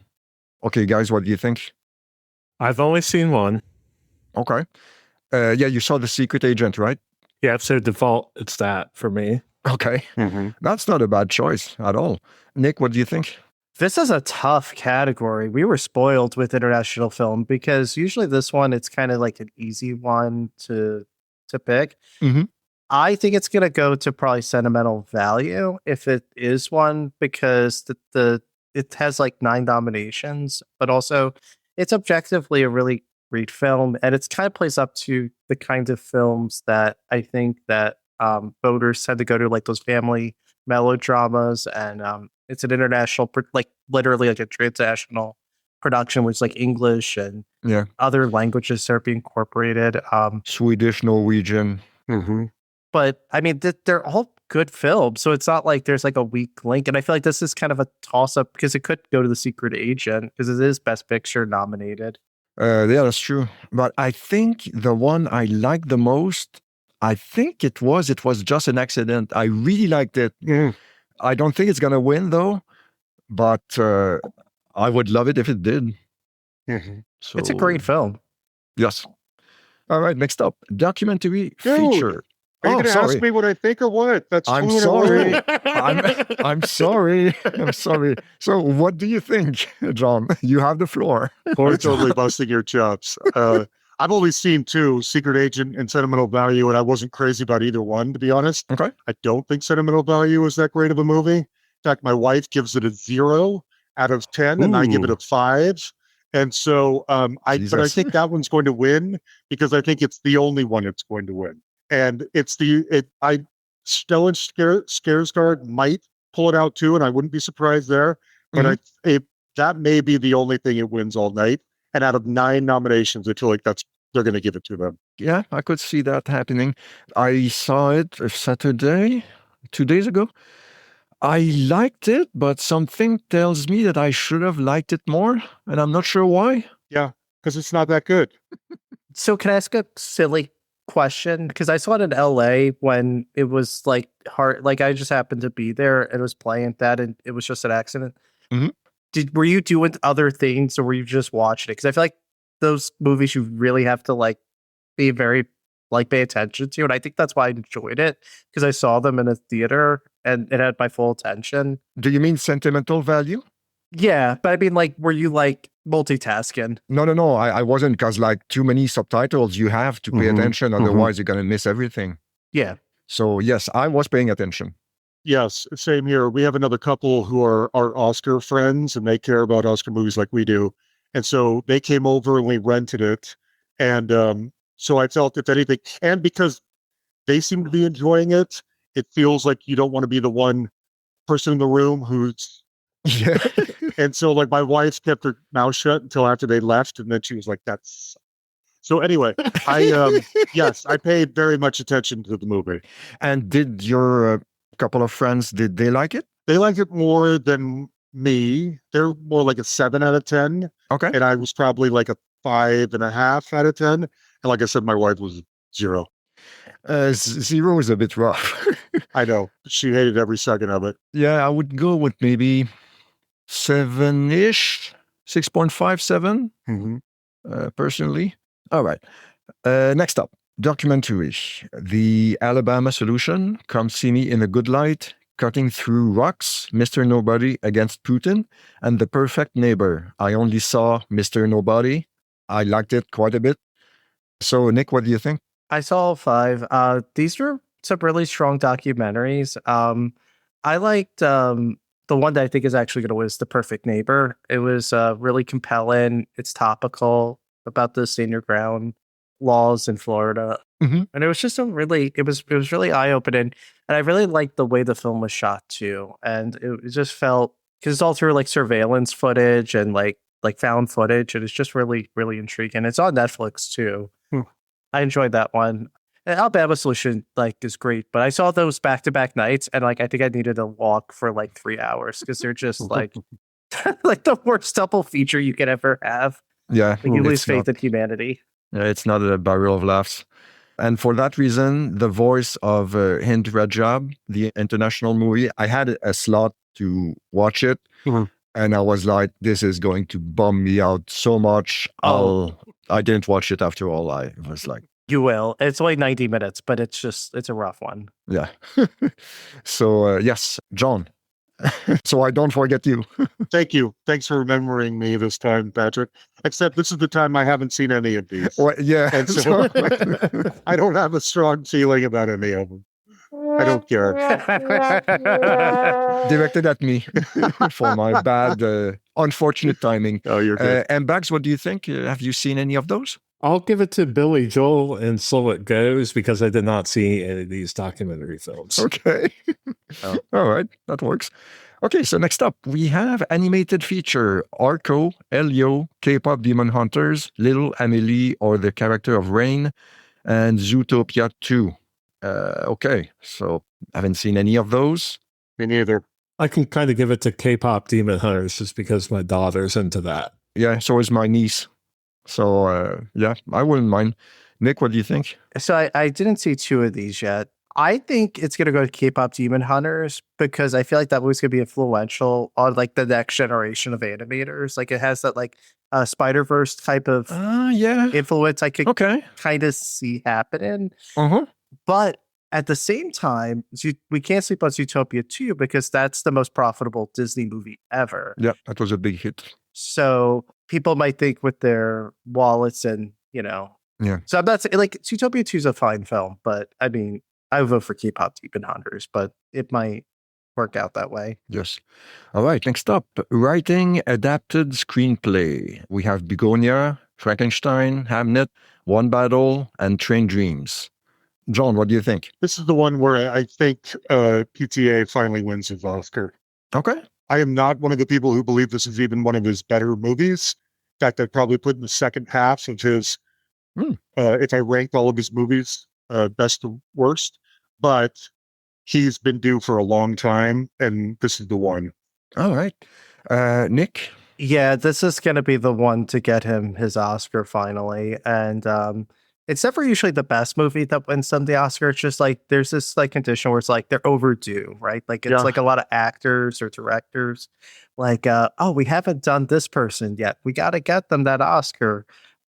Okay, guys, what do you think? I've only seen one. Okay. Yeah, you saw The Secret Agent, right? Yeah, so default, it's that for me. Okay. That's not a bad choice at all. Nick, what do you think? This is a tough category. We were spoiled with international film because usually this one, it's kind of like an easy one to pick. Mhm. I think it's going to go to probably Sentimental Value if it is one, because it has like 9 nominations, but also it's objectively a really great film, and it's kind of plays up to the kind of films that I think that voters tend to go to, like those family melodramas, and it's an international, like literally like a transnational production, which is like English and Yeah. other languages are being incorporated. Swedish, Norwegian. But I mean, they're all good films, so it's not like there's like a weak link. And I feel like this is kind of a toss up because it could go to The Secret Agent because it is Best Picture nominated. Yeah, that's true. But I think the one I liked the most, I think it was Just an Accident. I really liked it. I don't think it's going to win though, but I would love it if it did. So, It's a great film. Yes. All right, next up, documentary Dude, feature. Are you going to ask me what I think or what? That's I'm fluent sorry. away. I'm sorry. I'm sorry. So what do you think, John? You have the floor. We're totally busting your chops. I've only seen 2, Secret Agent and Sentimental Value, and I wasn't crazy about either one, to be honest. Okay. I don't think Sentimental Value is that great of a movie. In fact, my wife gives it a 0 out of 10, and I give it a 5. And so I think that one's going to win because I think it's the only one it's going to win. And Stellan Skarsgård might pull it out too, and I wouldn't be surprised there. But that may be the only thing it wins all night. And out of 9 nominations, I feel like they're going to give it to them. Yeah, I could see that happening. I saw it Saturday, 2 days ago. I liked it, but something tells me that I should have liked it more, and I'm not sure why. Yeah, because it's not that good. So can I ask a silly question? Because I saw it in LA when it was like hard. Like I just happened to be there and was playing that, and it was just an accident. Were you doing other things, or were you just watching it? Because I feel like those movies you really have to like be very like pay attention to, and I think that's why I enjoyed it because I saw them in a theater and it had my full attention. Do you mean Sentimental Value? Yeah, but I mean, like, were you like multitasking? No. I wasn't, because like too many subtitles, you have to pay attention, otherwise you're gonna miss everything. Yeah. So yes, I was paying attention. Yes, same here. We have another couple who are our Oscar friends, and they care about Oscar movies like we do. And so they came over and we rented it. And so I felt, if anything, and because they seem to be enjoying it, it feels like you don't want to be the one person in the room who's... Yeah. And so like my wife kept her mouth shut until after they left, and then she was like, that's... So anyway, yes, I paid very much attention to the movie. And did your couple of friends, did they like it? They liked it more than me. They're more like a 7 out of 10. Okay. And I was probably like a 5.5 out of 10. And like I said, my wife was 0. 0 is a bit rough. I know. She hated every second of it. Yeah, I would go with maybe 7-ish, 6.5, 7, personally. All right. Next up, documentary. The Alabama Solution, Come See Me in a Good Light, Cutting Through Rocks, Mr. Nobody Against Putin, and The Perfect Neighbor. I only saw Mr. Nobody. I liked it quite a bit. So, Nick, what do you think? I saw all 5. These were some really strong documentaries. I liked the one that I think is actually going to win is The Perfect Neighbor. It was really compelling. It's topical about the stand your ground laws in Florida. And it was just it was really eye-opening. And I really liked the way the film was shot too. And it just felt, because it's all through like surveillance footage and like like found footage, and it's just really, really intriguing. It's on Netflix too. I enjoyed that one. And Alabama Solution like is great, but I saw those back-to-back nights, and like I think I needed a walk for like 3 hours because they're just like like the worst double feature you could ever have. Yeah, Like you lose it's faith not, in humanity. it's not a barrel of laughs. And for that reason, the voice of Hind Rajab, the international movie, I had a slot to watch it. And I was like, this is going to bum me out so much. I didn't watch it after all. I was like, You will. It's only 90 minutes, but it's a rough one. yeah. So, yes, John. So I don't forget you. Thank you. Thanks for remembering me this time, Patrick. Except this is the time I haven't seen any of these. Well, yeah. And so I don't have a strong feeling about any of them. I don't care. Directed at me for my bad, unfortunate timing. Oh, you're good. And Bags, what do you think? Have you seen any of those? I'll give it to Billy Joel and So It Goes because I did not see any of these documentary films. Okay. All right. That works. Okay. So next up, we have animated feature Arco, Elio, K-pop Demon Hunters, Little Amelie or the Character of Rain, and Zootopia 2. Okay. So haven't seen any of those. Me neither. I can kind of give it to K-pop Demon Hunters just because my daughter's into that. Yeah. So is my niece. So, yeah, I wouldn't mind. Nick, what do you think? So I didn't see 2 of these yet. I think it's going to go to K-pop Demon Hunters because I feel like that movie's going to be influential on like the next generation of animators. Like it has that like Spider-Verse type of influence I could kind of see happening. But at the same time, we can't sleep on Zootopia 2 because that's the most profitable Disney movie ever. Yeah, that was a big hit. So people might think with their wallets and, Yeah. So I'm not saying like Zootopia 2 is a fine film, but I mean, I would vote for K-pop Demon Hunters, but it might work out that way. Yes. All right. Next up, writing adapted screenplay. We have Begonia, Frankenstein, Hamnet, One Battle, and Train Dreams. John, what do you think? This is the one where I think PTA finally wins his Oscar. Okay. I am not one of the people who believe this is even one of his better movies. In fact, I'd probably put in the second half of his, if I ranked all of his movies, best to worst. But he's been due for a long time, and this is the one. All right. Nick? Yeah, this is going to be the one to get him his Oscar finally. And it's never usually the best movie that wins them the Oscar. It's just like there's this like condition where it's like they're overdue, right? Like it's like a lot of actors or directors like, we haven't done this person yet. We got to get them that Oscar.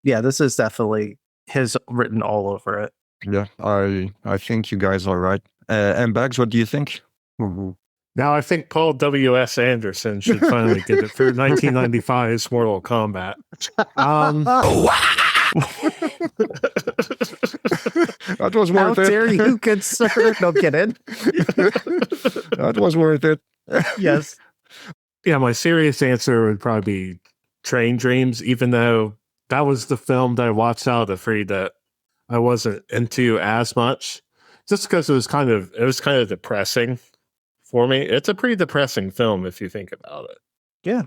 Yeah, this is definitely his written all over it. Yeah, I think you guys are right. And Bags, what do you think? Now, I think Paul W.S. Anderson should finally get it for 1995's Mortal Kombat. That was worth it. How dare you, good sir? No kidding. That was worth it. Yes. Yeah, my serious answer would probably be Train Dreams, even though that was the film that I watched out of the three that I wasn't into as much. Just because it was kind of depressing for me. It's a pretty depressing film if you think about it. Yeah.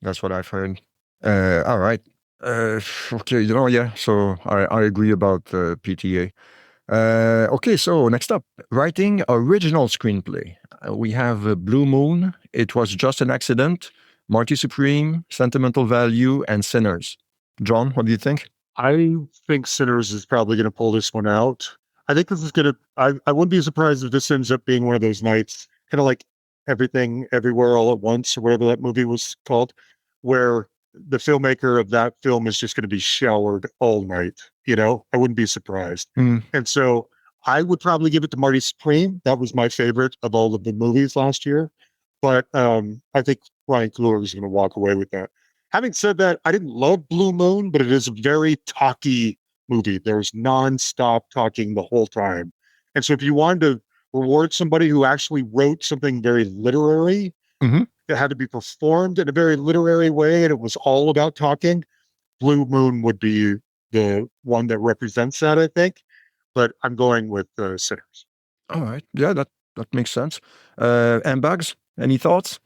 That's what I've heard. All right. Okay, yeah. So I agree about PTA. Okay, so next up, writing original screenplay. We have Blue Moon, It Was Just an Accident, Marty Supreme, Sentimental Value, and Sinners. John, what do you think? I think Sinners is probably going to pull this one out. I think this is going to, I wouldn't be surprised if this ends up being one of those nights, kind of like Everything, Everywhere, All at Once, or whatever that movie was called, where the filmmaker of that film is just going to be showered all night. I wouldn't be surprised. And so I would probably give it to Marty Supreme. That was my favorite of all of the movies last year. But I think Ryan Coogler is going to walk away with that. Having said that, I didn't love Blue Moon, but it is a very talky movie. There's nonstop talking the whole time. And so if you wanted to reward somebody who actually wrote something very literary, that had to be performed in a very literary way, and it was all about talking, Blue Moon would be the one that represents that, I think. But I'm going with Sinners. All right. Yeah, that makes sense. And Bugs, any thoughts?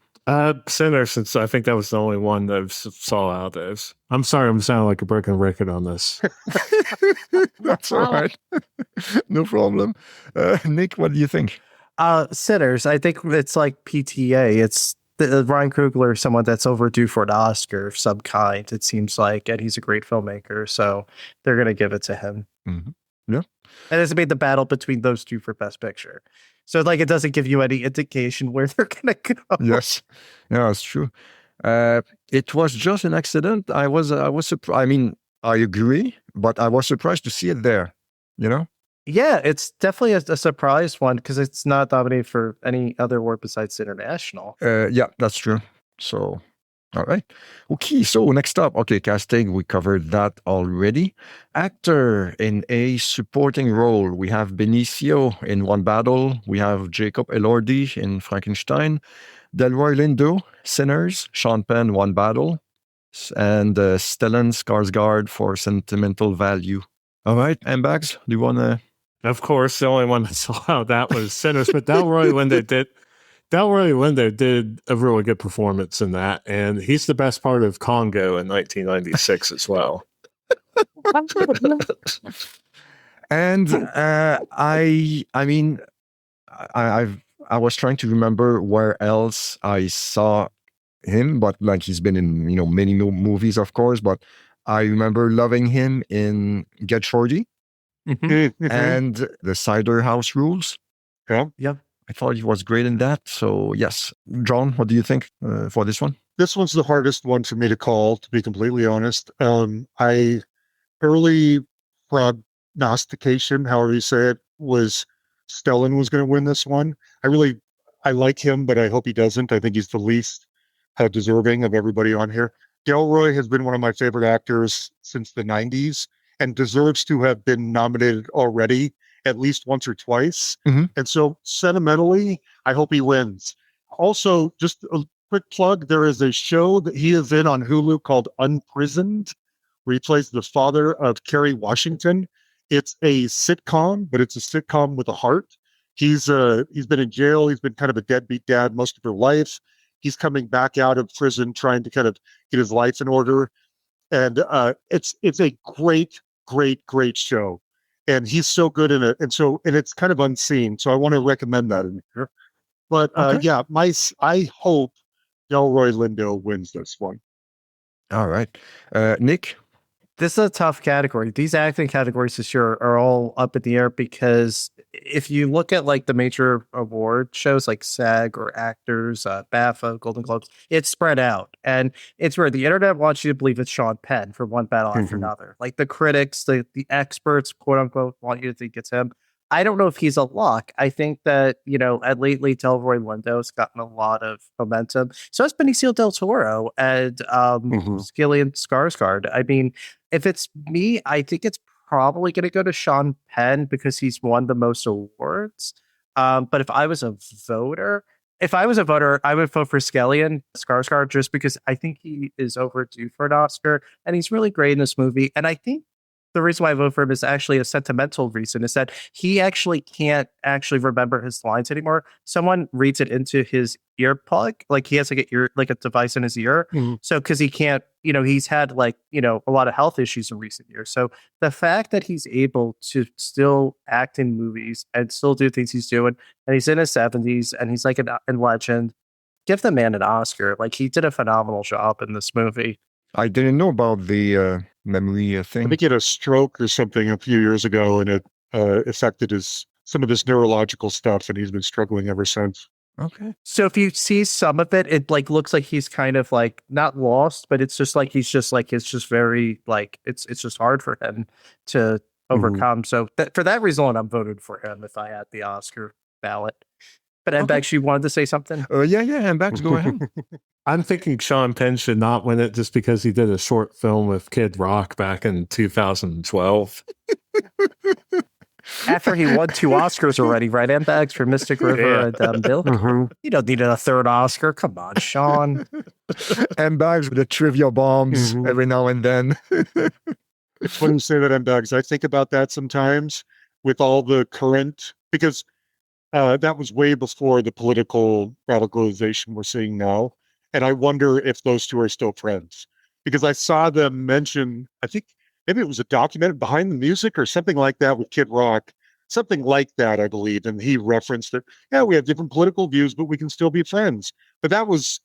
Sinner, since I think that was the only one that I saw out of those. I'm sorry, I'm sounding like a broken record on this. That's all right. No problem. Nick, what do you think? Sinners. I think it's like PTA. It's Ryan Coogler, someone that's overdue for an Oscar of some kind, it seems like, and he's a great filmmaker, so they're going to give it to him. Mm-hmm. Yeah. And it's made the battle between those two for Best Picture. So, like, it doesn't give you any indication where they're going to go. Yes. Yeah, it's true. It was just an accident. I was surprised. I mean, I agree, but I was surprised to see it there, you know? Yeah, it's definitely a surprise one because it's not nominated for any other award besides international. Yeah, that's true. So, all right. Okay, so next up, casting, we covered that already. Actor in a supporting role, we have Benicio in One Battle. We have Jacob Elordi in Frankenstein. Delroy Lindo, Sinners. Sean Penn, One Battle. And Stellan Skarsgård for Sentimental Value. All right, Ambags, do you want to... Of course, the only one I saw that was Sinners, but Delroy Lindo did a really good performance in that, and he's the best part of Congo in 1996 as well. And I was trying to remember where else I saw him, but like he's been in many movies, of course. But I remember loving him in Get Shorty. Mm-hmm. And the Cider House Rules. Yeah. Yep. I thought he was great in that. So, yes. John, what do you think for this one? This one's the hardest one for me to call, to be completely honest. I early prognostication, however you say it, was Stellan was going to win this one. I like him, but I hope he doesn't. I think he's the least deserving of everybody on here. Delroy has been one of my favorite actors since the 90s. And deserves to have been nominated already at least once or twice. Mm-hmm. And so sentimentally, I hope he wins. Also, just a quick plug, there is a show that he is in on Hulu called Unprisoned, where he plays the father of Kerry Washington. It's a sitcom, but it's a sitcom with a heart. He's been in jail. He's been kind of a deadbeat dad most of his life. He's coming back out of prison, trying to kind of get his life in order. And it's a great show, and he's so good in it, and it's kind of unseen, so I want to recommend that in here. But yeah, I hope Delroy Lindo wins this one. All right, Nick. This is a tough category. These acting categories this year are all up in the air because if you look at like the major award shows like SAG or Actors, BAFTA, Golden Globes, it's spread out. And it's where the internet wants you to believe it's Sean Penn for one battle after another. Like the critics, the experts, quote unquote, want you to think it's him. I don't know if he's a lock. I think that, lately Delroy Lindo's gotten a lot of momentum. So has Benicio del Toro and Stellan Skarsgård. I mean, if it's me, I think it's probably going to go to Sean Penn because he's won the most awards. But if I was a voter, I would vote for Stellan Skarsgård just because I think he is overdue for an Oscar and he's really great in this movie. And I think the reason why I vote for him is actually a sentimental reason, is that he actually can't actually remember his lines anymore. Someone reads it into his ear plug, like he has like a device in his ear. Mm-hmm. So because he can't, he's had a lot of health issues in recent years. So the fact that he's able to still act in movies and still do things he's doing, and he's in his 70s and he's like a legend, give the man an Oscar. Like he did a phenomenal job in this movie. I didn't know about the memory thing. I think he had a stroke or something a few years ago, and it affected some of his neurological stuff, and he's been struggling ever since. Okay. So if you see some of it, it like looks like he's kind of like not lost, but it's just like it's just very like it's just hard for him to overcome. So for that reason, I'm voted for him if I had the Oscar ballot. But Mbax, you wanted to say something? Yeah, Mbax, go ahead. I'm thinking Sean Penn should not win it just because he did a short film with Kid Rock back in 2012. After he won 2 Oscars already, right? Mbax for Mystic River and Bill. You don't need a third Oscar. Come on, Sean. Mbax with the trivia bombs every now and then. It's funny you say that, Mbax. I think about that sometimes with all the current, because That was way before the political radicalization we're seeing now. And I wonder if those two are still friends. Because I saw them mention, I think maybe it was a document behind the music or something like that with Kid Rock, something like that, I believe. And he referenced that, yeah, we have different political views, but we can still be friends. But that was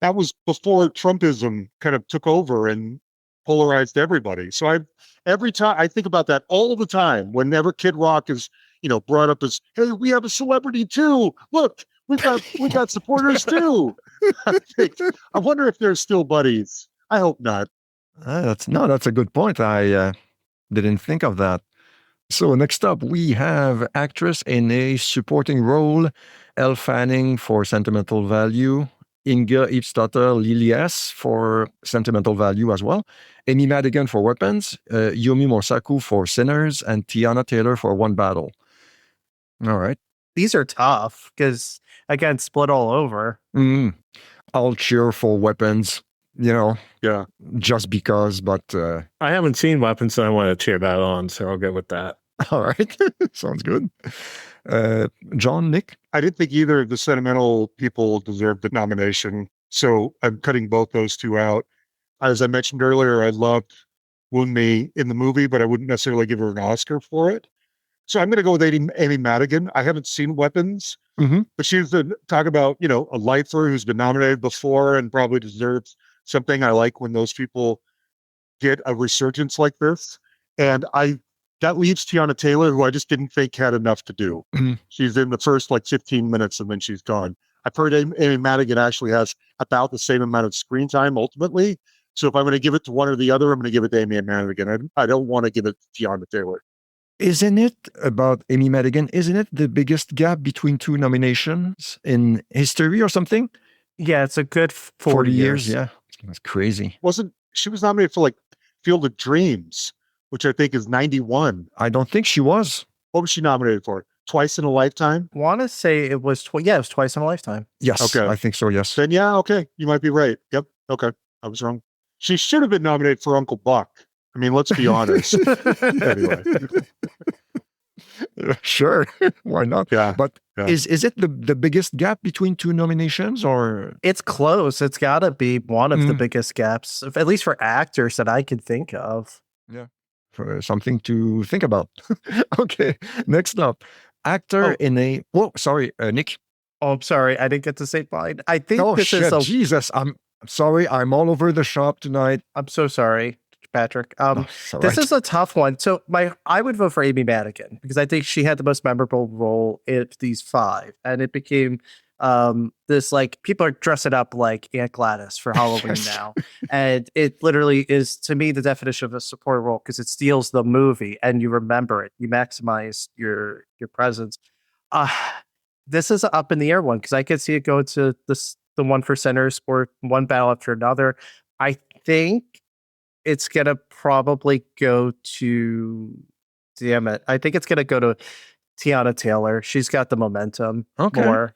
before Trumpism kind of took over and polarized everybody. So every time I think about that all the time, whenever Kid Rock is, brought up as, hey, we have a celebrity too. Look, we got supporters too. I wonder if they're still buddies. I hope not. That's a good point. I didn't think of that. So next up, we have actress in a supporting role, Elle Fanning for Sentimental Value, Inga Ipsdotter Lilias for Sentimental Value as well, Amy Madigan for Weapons, Yumi Mosaku for Sinners, and Tiana Taylor for One Battle. All right. These are tough because, again, split all over. I'll cheer for Weapons, Yeah. just because, but... I haven't seen Weapons, so I want to cheer that on, so I'll get with that. All right. Sounds good. John, Nick? I didn't think either of the sentimental people deserved the nomination. So I'm cutting both those two out. As I mentioned earlier, I loved Wound Me in the movie, but I wouldn't necessarily give her an Oscar for it. So I'm going to go with Amy Madigan. I haven't seen Weapons, but she's talk about, a lifer who's been nominated before and probably deserves something. I like when those people get a resurgence like this. And that leaves Tiana Taylor, who I just didn't think had enough to do. She's in the first 15 minutes and then she's gone. I've heard Amy Madigan actually has about the same amount of screen time ultimately. So if I'm going to give it to one or the other, I'm going to give it to Amy Madigan. I don't want to give it to Tiana Taylor. Isn't it about Amy Madigan? Isn't it the biggest gap between two nominations in history or something? Yeah, it's a good 40 years. Yeah, that's crazy. She was nominated for Field of Dreams, which I think is 91. I don't think she was. What was she nominated for? Twice in a Lifetime? I want to say it was it was Twice in a Lifetime. Yes, okay. I think so, yes. Then yeah, okay, you might be right. Yep, okay, I was wrong. She should have been nominated for Uncle Buck. I mean, let's be honest. Anyway. Sure, why not? Yeah. But is it the biggest gap between two nominations, or? It's close. It's got to be one of the biggest gaps, at least for actors that I can think of. Yeah, for something to think about. Okay, next up. Actor in a... Oh, sorry, Nick. Oh, I'm sorry. I didn't get to say mine. I think this is Jesus, I'm sorry. I'm all over the shop tonight. I'm so sorry, Patrick. This This is a tough one. So I would vote for Amy Madigan because I think she had the most memorable role in these five. And it became this people are dressing up like Aunt Gladys for Halloween now. And it literally is, to me, the definition of a support role because it steals the movie and you remember it. You maximize your presence. This is an up in the air one because I could see it go to the one for Sinners or One Battle after another. I think it's going to probably go to, damn it. I think it's going to go to Tiana Taylor. She's got the momentum more.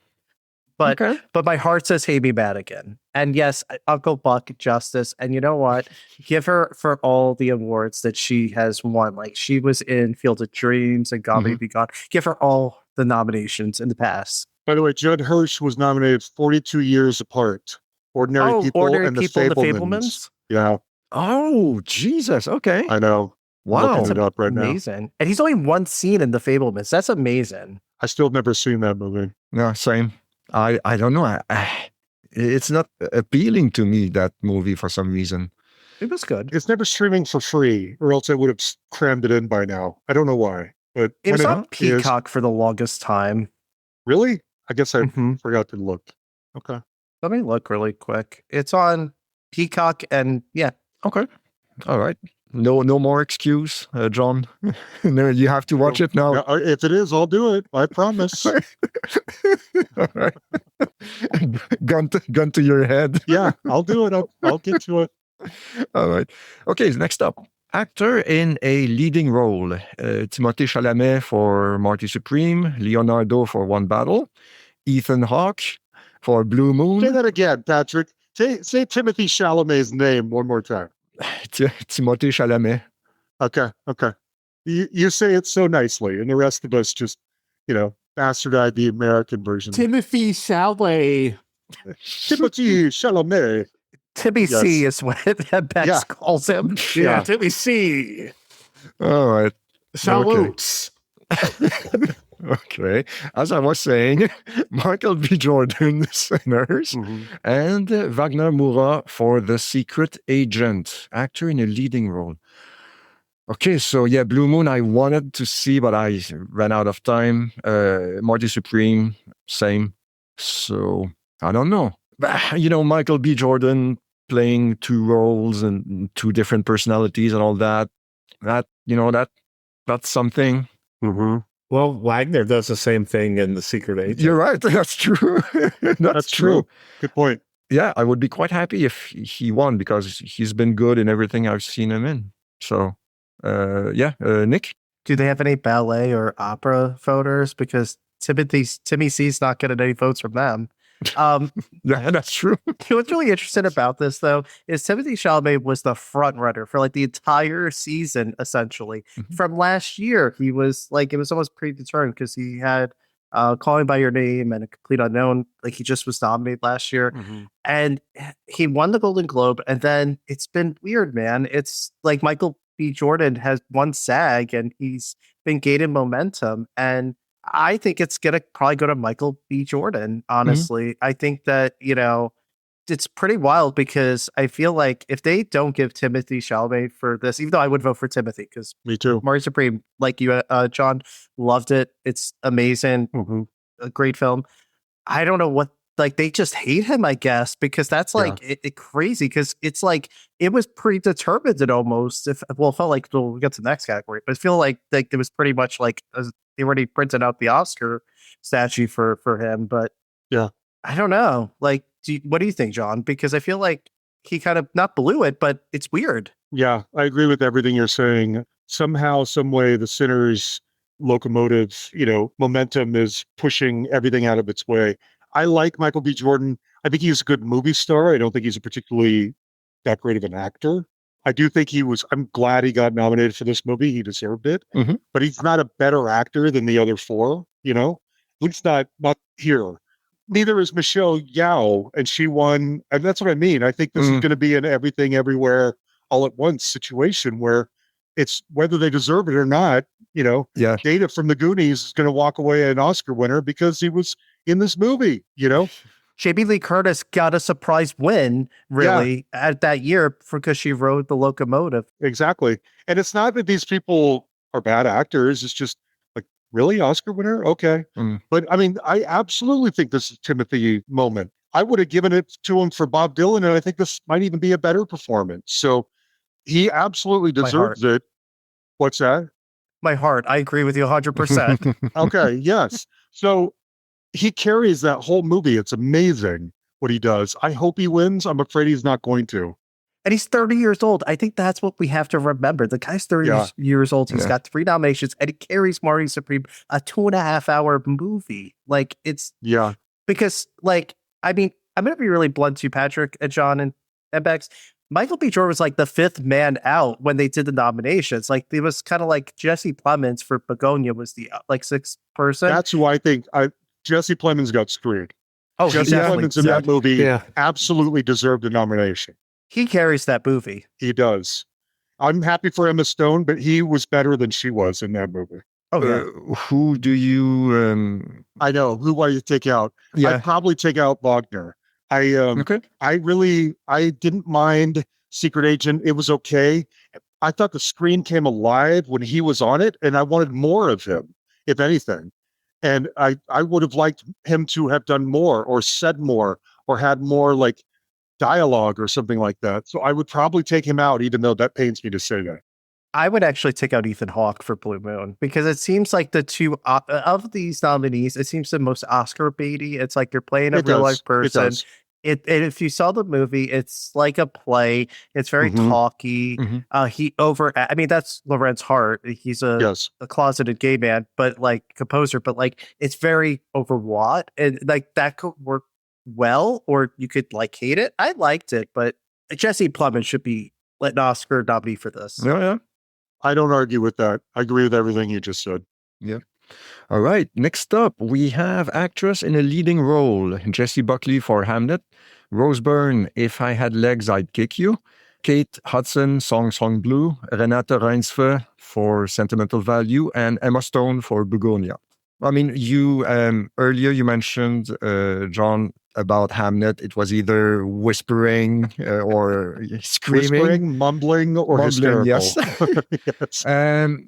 But my heart says Amy Madigan. And yes, Uncle Buck, Justice. And you know what? Give her for all the awards that she has won. She was in Field of Dreams and God May Be Gone. Give her all the nominations in the past. By the way, Judd Hirsch was nominated 42 years apart. Ordinary People and the Fabelmans. Yeah. Oh, Jesus. Okay. I know. Wow. Looking it up right amazing. now. And he's only one scene in the Fabelmans. That's amazing. I still have never seen that movie. No, same. I don't know. It's not appealing to me, that movie, for some reason. It was good. It's never streaming for free, or else I would have crammed it in by now. I don't know why. But it was on Peacock for the longest time. Really? I guess I forgot to look. Okay. Let me look really quick. It's on Peacock and yeah. Okay. All right. No more excuse, John. No, you have to watch it now. If it is, I'll do it. I promise. All right. Gun to your head. Yeah, I'll do it. I'll get to it. All right. Okay, next up. Actor in a leading role. Timothée Chalamet for Marty Supreme, Leonardo for One Battle, Ethan Hawke for Blue Moon. Say that again, Patrick. Say Timothy Chalamet's name one more time. Timothée Chalamet. Okay. You say it so nicely, and the rest of us just, bastardized the American version. Timothy Chalamet. Timothy Chalamet. Timmy Yes. C is what Bex Yeah. calls him. Yeah, Timothy C. All right. Salutes. Okay. As I was saying, Michael B. Jordan, Sinners, and Wagner Moura for The Secret Agent, actor in a leading role. Okay, so yeah, Blue Moon I wanted to see, but I ran out of time. Marty Supreme, same. So, I don't know. Michael B. Jordan playing two roles and two different personalities and all that. That's something. Mm-hmm. Well, Wagner does the same thing in The Secret Agent. You're right. That's true. That's true. Good point. Yeah, I would be quite happy if he won because he's been good in everything I've seen him in. So, Nick? Do they have any ballet or opera voters? Because Timmy C's not getting any votes from them. Yeah, that's true. What's really interesting about this, though, is Timothy Chalamet was the front runner for like the entire season, essentially. From last year, he was like, it was almost predetermined because he had Call Me By Your Name and A Complete Unknown. Like, he just was nominated last year. And he won the Golden Globe. And then it's been weird, man. It's like Michael B. Jordan has won SAG and he's been gaining momentum. And I think it's going to probably go to Michael B. Jordan, honestly. I think that, it's pretty wild because I feel like if they don't give Timothy Chalamet for this, even though I would vote for Timothy because Me too. Marty Supreme, like you, John, loved it. It's amazing. A great film. I don't know what, like, they just hate him, I guess, because that's like it crazy because it's like it was predetermined it almost. It felt like we'll get to the next category, but I feel like it was pretty much like they already printed out the Oscar statue for him. But yeah, I don't know. Like, what do you think, John? Because I feel like he kind of not blew it, but it's weird. Yeah, I agree with everything you're saying. Somehow, some way, the Sinners locomotive, momentum is pushing everything out of its way. I like Michael B. Jordan. I think he's a good movie star. I don't think he's a particularly that great of an actor. I do think I'm glad he got nominated for this movie. He deserved it. But he's not a better actor than the other four, At least not here. Neither is Michelle Yeoh, and she won. And that's what I mean. I think this is going to be an everything, everywhere, all at once situation where it's whether they deserve it or not. Data from the Goonies is going to walk away an Oscar winner because he was in this movie, Jamie Lee Curtis got a surprise win, really, at that year because she rode the locomotive. Exactly. And it's not that these people are bad actors. It's just like, really, Oscar winner? Okay. But I mean, I absolutely think this is Timothy moment. I would have given it to him for Bob Dylan, and I think this might even be a better performance. So he absolutely deserves it. What's that? My heart. I agree with you 100%. Okay. Yes. So he carries that whole movie. It's amazing what he does. I hope he wins. I'm afraid he's not going to. And he's 30 years old. I think that's what we have to remember. The guy's 30 years old. He's got 3 nominations and he carries Marty Supreme, a 2.5-hour movie. Like, it's because, like, I mean, I'm going to be really blunt to Patrick and John and Bex. Michael B. Jordan was like the 5th man out when they did the nominations. Like, it was kind of like Jesse Plemons for Begonia was the 6th person. That's who I think Jesse Plemons got screwed. Oh, Jesse Plemons in that movie absolutely deserved a nomination. He carries that movie. He does. I'm happy for Emma Stone, but he was better than she was in that movie. Oh, yeah. Who do you... I know. Who will you take out? Yeah. I'd probably take out Wagner. I didn't mind Secret Agent. It was okay. I thought the screen came alive when he was on it, and I wanted more of him, if anything. And I would have liked him to have done more or said more or had more like dialogue or something like that. So I would probably take him out, even though that pains me to say that. I would actually take out Ethan Hawke for Blue Moon because it seems like the two of these nominees, it seems the most Oscar baity. It's like you're playing a real life person. And if you saw the movie, it's like a play. It's very talky. I mean, that's Lorenz Hart. He's a closeted gay man, but like composer, but like it's very overwrought and like that could work well, or you could like hate it. I liked it, but Jesse Plemons should be an Oscar nominee for this. Yeah. I don't argue with that. I agree with everything you just said. Yeah. All right. Next up, we have actress in a leading role: Jessie Buckley for Hamlet, Rose Byrne, If I Had Legs, I'd Kick You, Kate Hudson, Song Song Blue, Renate Reinsve for Sentimental Value, and Emma Stone for Begonia. I mean, you earlier you mentioned, John, about Hamlet. It was either whispering or screaming. Whispering, mumbling, or hysterical. Yes. Yes.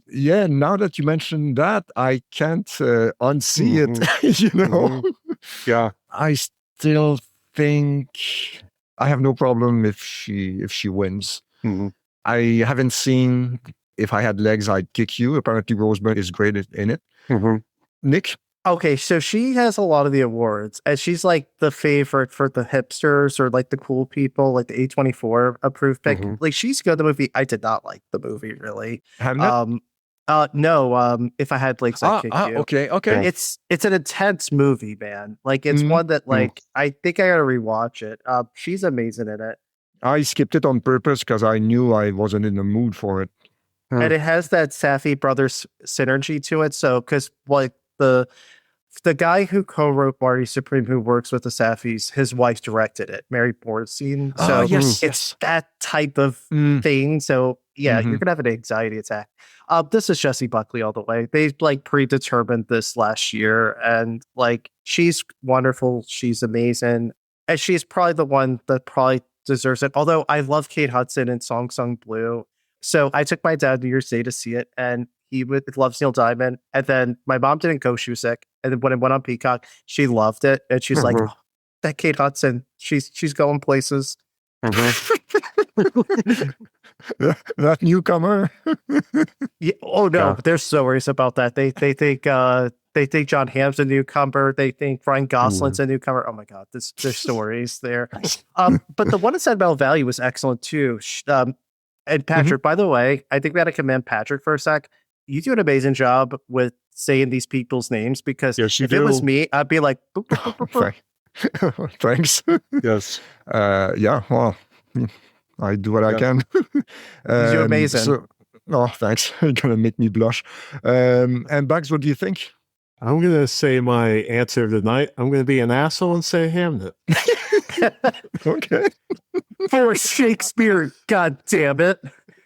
Yeah, now that you mentioned that, I can't unsee it, you know? Yeah. I still think I have no problem if she wins. I haven't seen If I Had Legs, I'd Kick You. Apparently, Rose Byrne is great in it. Nick? Okay, so she has a lot of the awards, and she's like the favorite for the hipsters or like the cool people, like the A24 approved pick. Like she's good. The movie, I did not like the movie really. Hamlet? No. If I Had Legs, I'd Kick You. Okay. It's an intense movie, man. Like it's one that like I think I gotta rewatch it. She's amazing in it. I skipped it on purpose because I knew I wasn't in the mood for it. And it has that Safdie brothers synergy to it. So, because like the guy who co-wrote Marty Supreme, who works with the Safdies, his wife directed it, Mary Bornstein. So it's that type of thing. So yeah, you're gonna have an anxiety attack. This is Jessie Buckley all the way. They like predetermined this last year, and like she's wonderful. She's amazing, and she's probably the one that probably deserves it. Although I love Kate Hudson in Song Sung Blue. So I took my dad New Year's Day to see it, and he loves Neil Diamond. And then my mom didn't go; she was sick. And then when it went on Peacock, she loved it, and she's like, oh, "That Kate Hudson, she's going places." That newcomer. Yeah. Oh no, there's stories about that. They think John Hamm's a newcomer. They think Ryan Gosling's a newcomer. Oh my God, there's stories there. But the one at Sentimental Value was excellent too. And Patrick, by the way, I think we got to commend Patrick for a sec. You do an amazing job with saying these people's names, because if it was me, I'd be like, boop, boop, boop, boop. Thanks. Yes. Yeah, well, I do what I can. You do amazing. Thanks. You're going to make me blush. And Bags, what do you think? I'm going to say my answer tonight. I'm going to be an asshole and say Hamlet. Okay. For Shakespeare, God damn it.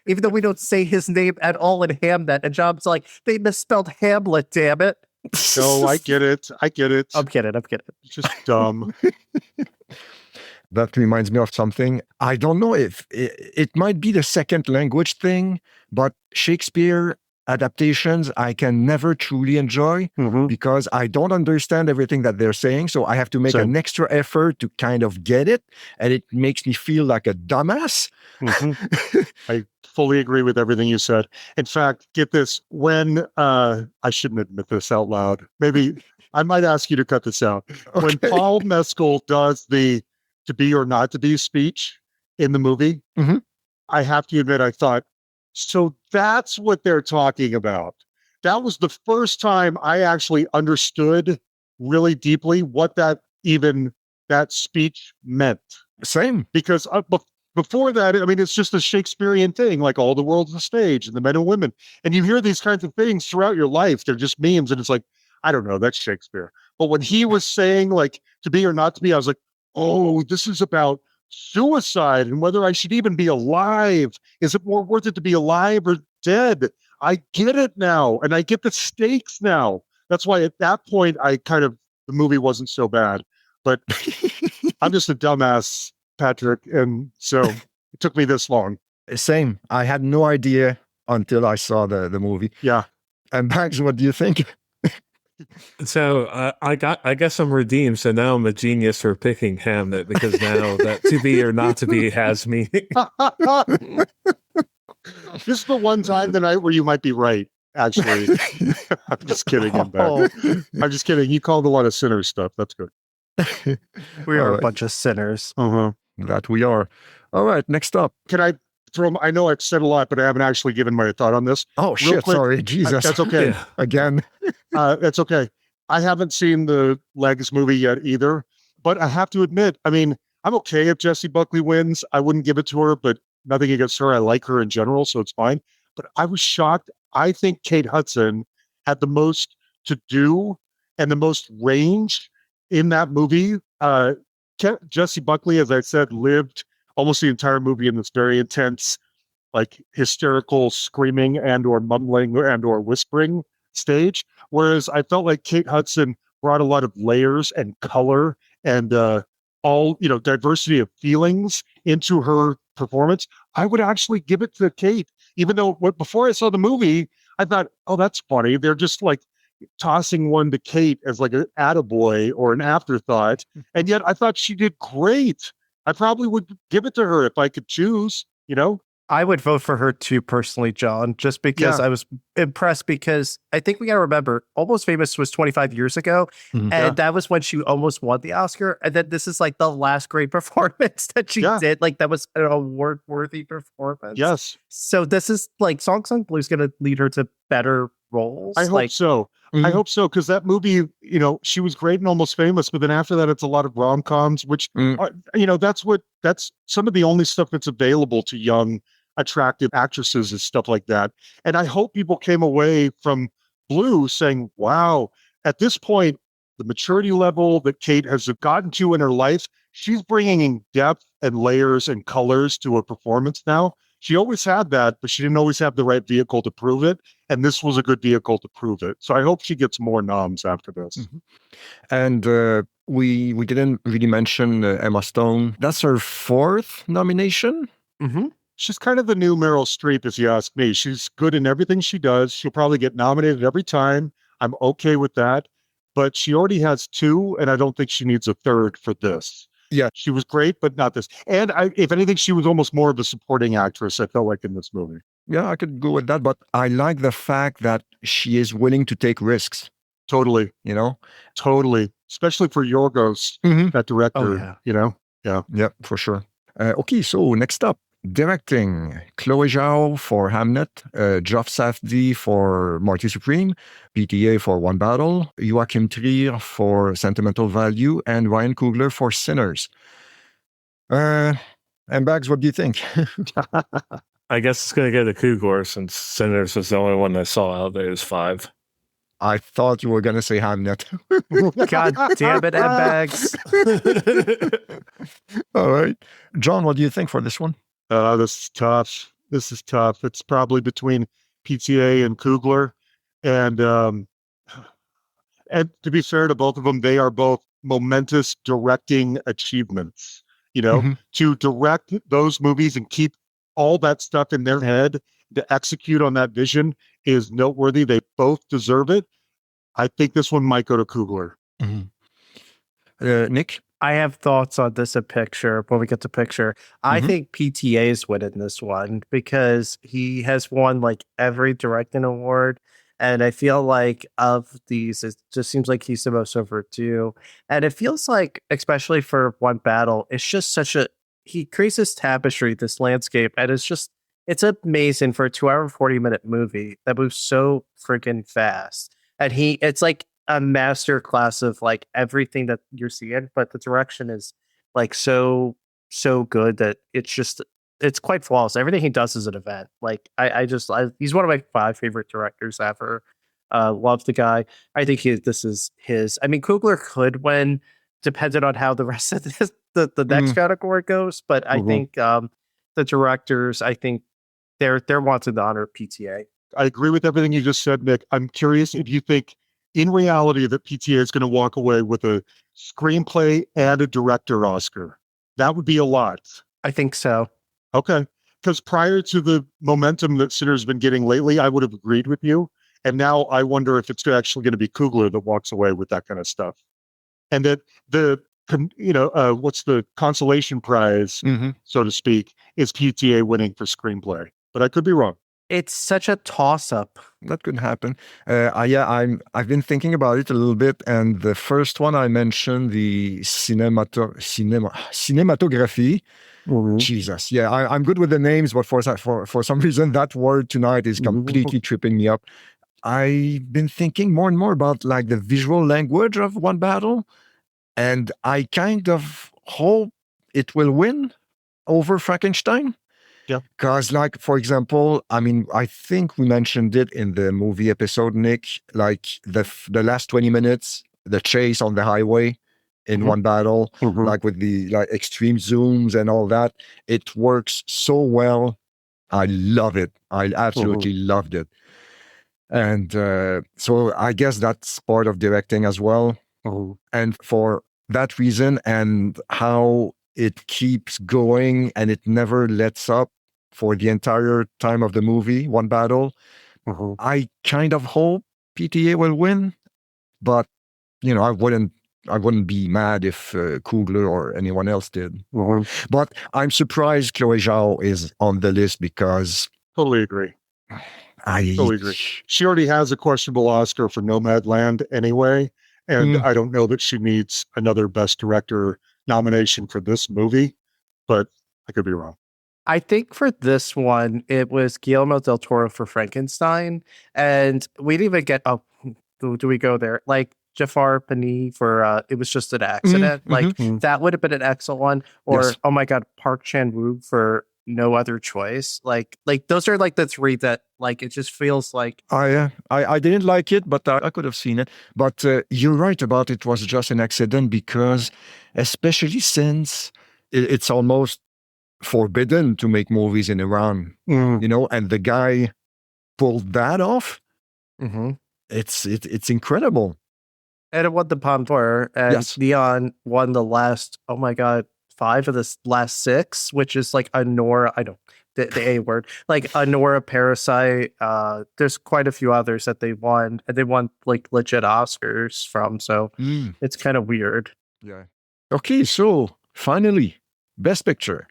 Even though we don't say his name at all in Hamlet, and John's like, they misspelled Hamlet, damn it. No, I get it. I'm kidding. It's just dumb. That reminds me of something. I don't know if it might be the second language thing, but Shakespeare adaptations I can never truly enjoy because I don't understand everything that they're saying. So I have to make an extra effort to kind of get it. And it makes me feel like a dumbass. I fully agree with everything you said. In fact, get this, when I shouldn't admit this out loud. Maybe I might ask you to cut this out. Okay. When Paul Mescal does the to be or not to be speech in the movie, I have to admit, I thought, so that's what they're talking about. That was the first time I actually understood really deeply what that speech meant. Same. Because before that, I mean, it's just a Shakespearean thing, like all the world's a stage and the men and women. And you hear these kinds of things throughout your life. They're just memes. And it's like, I don't know, that's Shakespeare. But when he was saying like to be or not to be, I was like, oh, this is about suicide and whether I should even be alive. Is it more worth it to be alive or dead? I get it now, and I get the stakes now. That's why at that point the movie wasn't so bad. But I'm just a dumbass, Patrick, and so it took me this long. Same. I had no idea until I saw the movie. Yeah. And Bags, what do you think? So I guess I'm redeemed. So now I'm a genius for picking Hamlet, because now that to be or not to be has meaning. This is the one time the night where you might be right. Actually, I'm just kidding. I'm just kidding. You called a lot of sinners stuff. That's good. We are a bunch of sinners. That we are. All right. Next up. Can I I know I've said a lot, but I haven't actually given my thought on this. Oh, shit. Quick. Sorry. Jesus. That's okay. Yeah. Again. That's okay. I haven't seen the Legs movie yet either, but I have to admit, I mean, I'm okay if Jessie Buckley wins. I wouldn't give it to her, but nothing against her. I like her in general, so it's fine. But I was shocked. I think Kate Hudson had the most to do and the most range in that movie. Jessie Buckley, as I said, lived almost the entire movie in this very intense, like hysterical screaming and or mumbling and or whispering stage. Whereas I felt like Kate Hudson brought a lot of layers and color and all, diversity of feelings into her performance. I would actually give it to Kate, even though before I saw the movie, I thought, oh, that's funny. They're just like tossing one to Kate as like an attaboy or an afterthought. And yet I thought she did great. I probably would give it to her if I could choose, I would vote for her too, personally, John, just because I was impressed, because I think we got to remember Almost Famous was 25 years ago. And that was when she almost won the Oscar. And then this is like the last great performance that she did. Like that was an award worthy performance. Yes. So this is like Song Sung Blue is going to lead her to better roles. I hope so. I hope so, because that movie, she was great and Almost Famous, but then after that, it's a lot of rom-coms, which, are, that's some of the only stuff that's available to young, attractive actresses is stuff like that. And I hope people came away from Blue saying, wow, at this point, the maturity level that Kate has gotten to in her life, she's bringing depth and layers and colors to her performance now. She always had that, but she didn't always have the right vehicle to prove it. And this was a good vehicle to prove it. So I hope she gets more noms after this. And we didn't really mention Emma Stone. That's her 4th nomination. She's kind of the new Meryl Streep, if you ask me. She's good in everything she does. She'll probably get nominated every time. I'm okay with that. But she already has 2, and I don't think she needs a 3rd for this. Yeah. She was great, but not this. And if anything, she was almost more of a supporting actress, I felt like, in this movie. Yeah, I could go with that. But I like the fact that she is willing to take risks. Totally. Totally. Especially for Yorgos, that director, Yeah, for sure. Okay, so next up. Directing, Chloe Zhao for Hamnet, Geoff Safdie for Marty Supreme, PTA for One Battle, Joachim Trier for Sentimental Value, and Ryan Coogler for Sinners. And Bags, what do you think? I guess it's going to go to Coogler, since Sinners was the only one I saw out of those 5. I thought you were going to say Hamnet. God damn it, Bags. All right. John, what do you think for this one? This is tough. It's probably between PTA and Coogler. And to be fair to both of them, they are both momentous directing achievements. To direct those movies and keep all that stuff in their head to execute on that vision is noteworthy. They both deserve it. I think this one might go to Coogler. Nick? I have thoughts on this picture when we get to picture. I think PTA is winning this one because he has won like every directing award. And I feel like of these, it just seems like he's the most overdue. And it feels like, especially for One Battle, it's just he creates this tapestry, this landscape. And it's amazing for a 2-hour, 40-minute movie that moves so freaking fast. And it's like a master class of like everything that you're seeing, but the direction is like so good that it's quite flawless. Everything he does is an event. Like he's one of my 5 favorite directors ever. Love the guy. I think this is his. I mean, Coogler could win, depending on how the rest of the next category goes. But I think the directors, I think they're wanting to honor PTA. I agree with everything you just said, Nick. I'm curious if you think in reality that PTA is going to walk away with a screenplay and a director Oscar. That would be a lot. I think so. Okay. Because prior to the momentum that Sinner's been getting lately, I would have agreed with you. And now I wonder if it's actually going to be Coogler that walks away with that kind of stuff. And that what's the consolation prize, so to speak, is PTA winning for screenplay. But I could be wrong. It's such a toss-up. That could happen. I've been thinking about it a little bit, and the first one I mentioned, the cinematography. Jesus, yeah, I'm good with the names, but for some reason that word tonight is completely tripping me up. I've been thinking more and more about like the visual language of One Battle, and I kind of hope it will win over Frankenstein. Yeah. Because, like, for example, I mean, I think we mentioned it in the movie episode, Nick, like the last 20 minutes, the chase on the highway in one battle, like with the like extreme zooms and all that, it works so well. I love it. I absolutely loved it. And so I guess that's part of directing as well. And for that reason and how it keeps going and it never lets up for the entire time of the movie, one battle, I kind of hope PTA will win, but you know, I wouldn't be mad if Kugler or anyone else did. But I'm surprised Chloe Zhao is on the list because Totally agree. Totally agree. She already has a questionable Oscar for Nomadland anyway, and I don't know that she needs another Best Director nomination for this movie, but I could be wrong. I think for this one, it was Guillermo del Toro for Frankenstein, and we didn't even get. Oh, do we go there? Like Jafar Panahi for It Was Just an Accident. Like that would have been an excellent one. Or oh my God, Park Chan-wook for No Other Choice. Like those are like the three that like it just feels like. I didn't like it, but I could have seen it. But you're right about it was just an accident because, especially since it's almost forbidden to make movies in Iran, you know, and the guy pulled that off. It's incredible. And it won the Palme d'Or, and Neon won the last, oh my God, 5 of the last 6, which is like a Nora, I don't, the A word, like a Nora Parasite. There's quite a few others that they won, and they won like legit Oscars from, so it's kind of weird. Yeah. Okay, so finally, Best Picture.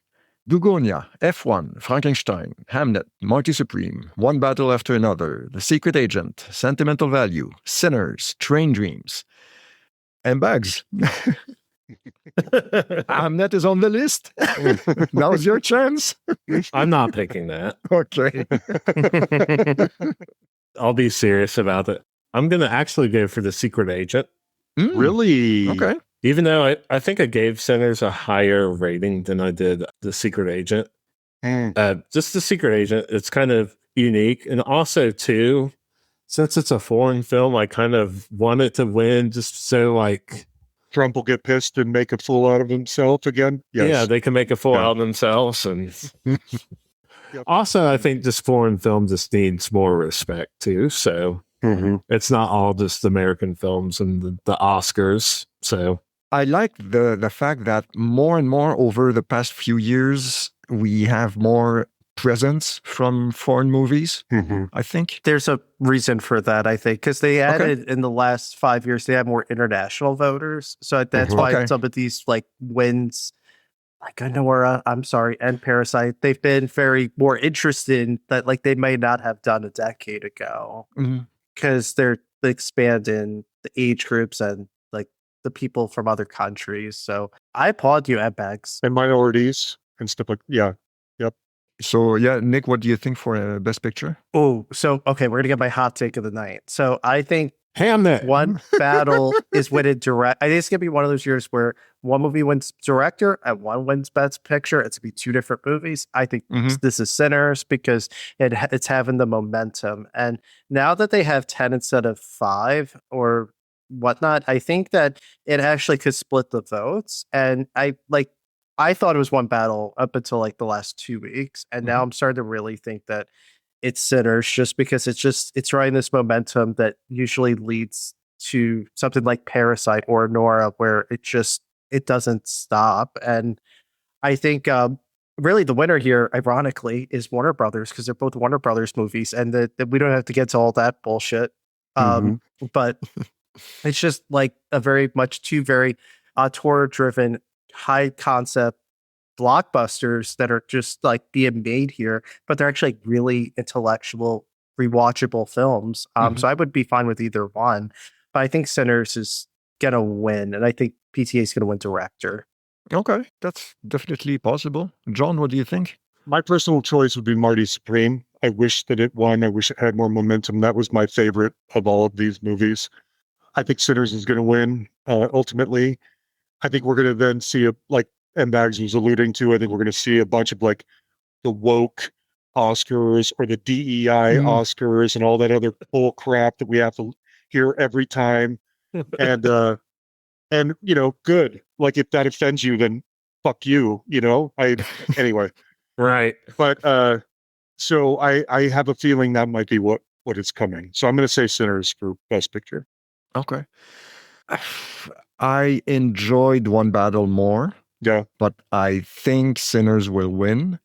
Dugonia, F1, Frankenstein, Hamnet, Marty Supreme, One Battle After Another, The Secret Agent, Sentimental Value, Sinners, Train Dreams, and Bags. Hamnet is on the list. Now's your chance. I'm not picking that. Okay. I'll be serious about it. I'm going to actually go for The Secret Agent. Really? Okay. Even though I think I gave Sinners a higher rating than I did The Secret Agent. Just The Secret Agent, it's kind of unique. And also, too, since it's a foreign film, I kind of want it to win just so, like... Trump will get pissed and make a fool out of himself again? Yes. Yeah, they can make a fool out of themselves. And also, I think this foreign film just needs more respect, too. So it's not all just American films and the Oscars. So... I like the fact that more and more over the past few years, we have more presence from foreign movies, I think. There's a reason for that, I think, because they added in the last 5 years, they have more international voters. So that's why some of these like wins, like Nora, and Parasite, they've been very more interested in that, like they may not have done a decade ago because they're expanding the age groups and the people from other countries. So I applaud you, Bags. And minorities and stuff like So Nick, what do you think for Best Picture? Oh, so okay, we're gonna get my hot take of the night. So I think Hamnet. One Battle is winning direct. I think it's gonna be one of those years where one movie wins director and one wins Best Picture. It's gonna be 2 different movies. I think this is Sinners because it's having the momentum. And now that they have 10 instead of 5 or whatnot, I think that it actually could split the votes. And I thought it was One Battle up until like the last 2 weeks, and now I'm starting to really think that it's Sinners just because it's riding this momentum that usually leads to something like Parasite or Nora, where it doesn't stop. And I think really the winner here, ironically, is Warner Brothers because they're both Warner Brothers movies, and that we don't have to get to all that bullshit. But it's just like a very much 2 very auteur-driven, high concept blockbusters that are just like being made here, but they're actually really intellectual, rewatchable films. So I would be fine with either one, but I think Sinners is gonna win, and I think PTA is gonna win director. Okay, that's definitely possible. John, what do you think? My personal choice would be Marty Supreme. I wish that it won. I wish it had more momentum. That was my favorite of all of these movies. I think Sinners is going to win, ultimately. I think we're going to then see, like M. Bags was alluding to, I think we're going to see a bunch of like woke Oscars or the DEI Oscars and all that other bull crap that we have to hear every time. And good. Like if that offends you, then fuck you. Anyway. Right. But so I have a feeling that might be what is coming. So I'm going to say Sinners for Best Picture. Okay. I enjoyed One Battle more. Yeah. But I think Sinners will win.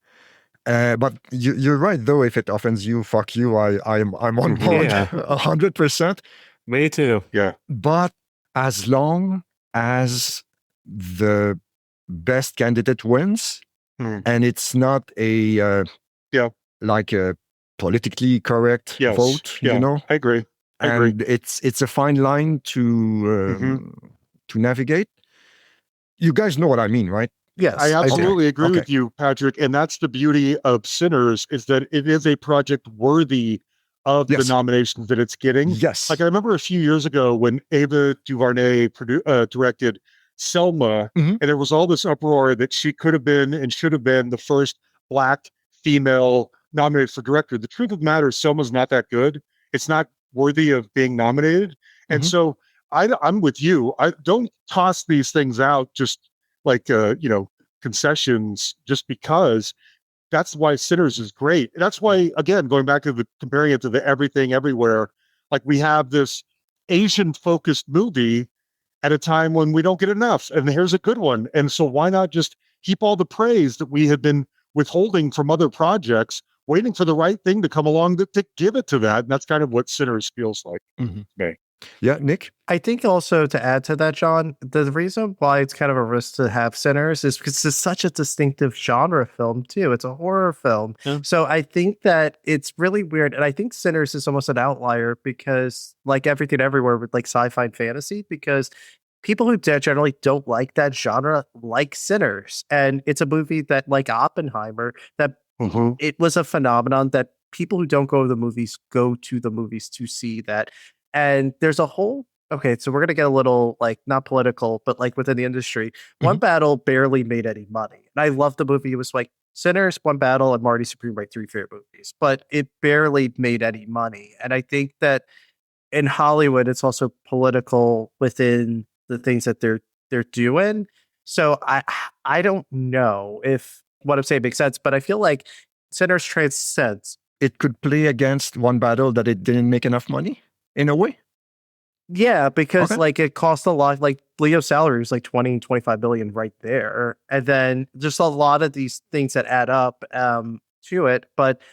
But you're right, though. If it offends you, fuck you. I'm on board 100%. Me too. Yeah. But as long as the best candidate wins, and it's not a like a politically correct vote, I agree. It's a fine line to navigate. You guys know what I mean, right? Yes, I absolutely agree with you, Patrick. And that's the beauty of Sinners, is that it is a project worthy of the nominations that it's getting. Yes. Like I remember a few years ago when Ava DuVernay directed Selma, and there was all this uproar that she could have been and should have been the first Black female nominated for director. The truth of the matter is Selma's not that good. It's not worthy of being nominated. And so I'm with you. I don't toss these things out just like, concessions just because. That's why Sinners is great. And that's why, again, going back to comparing it to the Everything Everywhere, like we have this Asian focused movie at a time when we don't get enough. And here's a good one. And so why not just heap all the praise that we have been withholding from other projects, waiting for the right thing to come along to give it to that. And that's kind of what Sinners feels like to me. Yeah, Nick? I think also to add to that, John, the reason why it's kind of a risk to have Sinners is because it's such a distinctive genre film, too. It's a horror film. Yeah. So I think that it's really weird. And I think Sinners is almost an outlier because, like Everything Everywhere with like sci-fi and fantasy, because people who generally don't like that genre like Sinners. And it's a movie that, like Oppenheimer, that it was a phenomenon that people who don't go to the movies go to the movies to see that. And there's a whole, so we're going to get a little like not political, but like within the industry, One Battle barely made any money. And I love the movie. It was like Sinners, One Battle, and Marty Supreme, my three favorite movies, but it barely made any money. And I think that in Hollywood, it's also political within the things that they're doing. So I don't know if what I'm saying makes sense, but I feel like Sinners transcends. It could play against One Battle that it didn't make enough money. In a way? Yeah, because like it costs a lot. Like Leo's salary is like 20, 25 billion right there. And then just a lot of these things that add up to it. But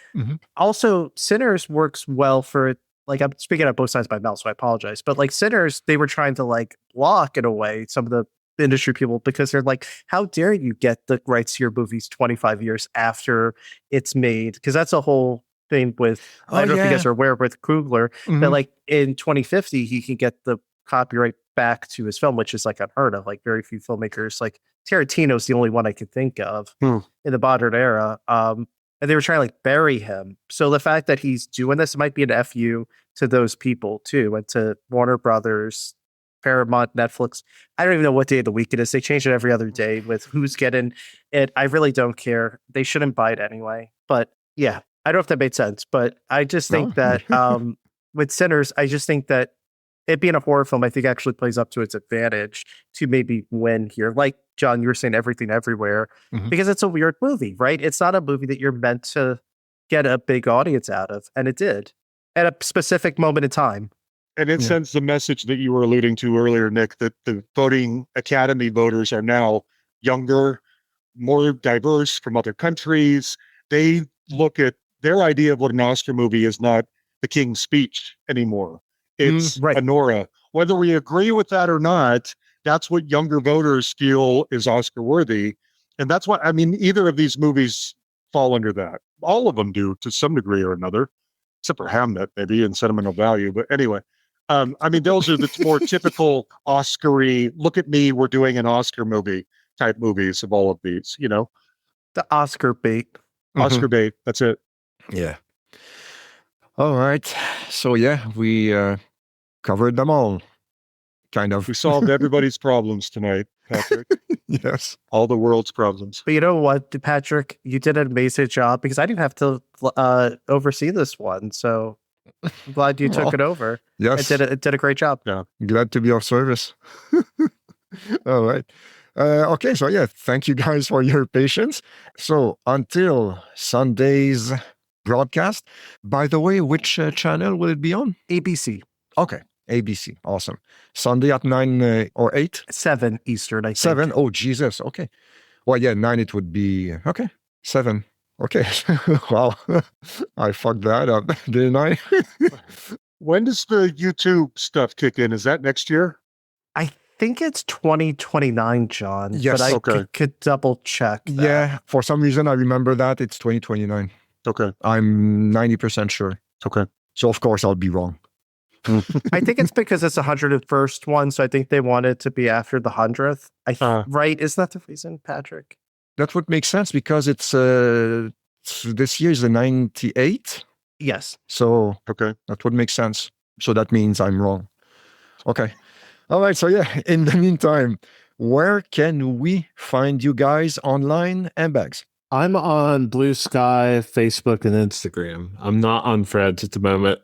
also Sinners works well for, like, I'm speaking on both sides of my mouth, so I apologize. But like Sinners, they were trying to like block in a way some of the industry people because they're like, how dare you get the rights to your movies 25 years after it's made? Because that's a whole thing with, I don't know if you guys are aware, with Coogler, that like in 2050 he can get the copyright back to his film, which is like unheard of. Like very few filmmakers, like Tarantino's the only one I could think of in the modern era. And they were trying to like bury him. So the fact that he's doing this might be an FU to those people too, and to Warner Brothers, Paramount, Netflix. I don't even know what day of the week it is. They change it every other day with who's getting it. I really don't care. They shouldn't buy it anyway. But yeah, I don't know if that made sense, but I just think that with Sinners, I just think that it being a horror film, I think actually plays up to its advantage to maybe win here. Like John, you were saying Everything Everywhere, because it's a weird movie, right? It's not a movie that you're meant to get a big audience out of. And it did at a specific moment in time. And it sends the message that you were alluding to earlier, Nick, that the voting Academy voters are now younger, more diverse from other countries. They look at their idea of what an Oscar movie is not the King's Speech anymore. It's Anora. Whether we agree with that or not, that's what younger voters feel is Oscar worthy. And that's why, I mean, either of these movies fall under that. All of them do to some degree or another, except for Hamnet, maybe, in sentimental value. But anyway, I mean, those are the more typical Oscar-y, look at me, we're doing an Oscar movie type movies of all of these, you know? The Oscar bait. Oscar bait, that's it. Yeah. All right. So yeah, we covered them all, kind of. We solved everybody's problems tonight. Patrick. Yes. All the world's problems. But you know what, Patrick? You did an amazing job because I didn't have to oversee this one. So I'm glad you took Well, it over. Yes. It did a great job. Glad to be of service. All right. Okay. So, yeah, thank you guys for your patience. So, until Sunday's broadcast, by the way, which channel will it be on? ABC. Okay. ABC. Awesome. Sunday at 9 or 8? 7 Eastern, I think. 7? Oh, Jesus. Okay. Well, yeah, 9 it would be. Okay. 7. Okay. Wow. I fucked that up, didn't I? When does the YouTube stuff kick in? Is that next year? I think it's 2029, John. Yes. But I Okay. could double check that. Yeah. For some reason, I remember that it's 2029. Okay. I'm 90% sure. Okay. So, of course, I'll be wrong. I think it's because it's the 101st one, so I think they want it to be after the 100th. Right? Isn't that the reason, Patrick? That would make sense because it's this year is the 98. Yes. So Okay. that would make sense. So that means I'm wrong. Okay. All right. So yeah, in the meantime, where can we find you guys online, Bags? I'm on Blue Sky, Facebook, and Instagram. I'm not on Threads at the moment.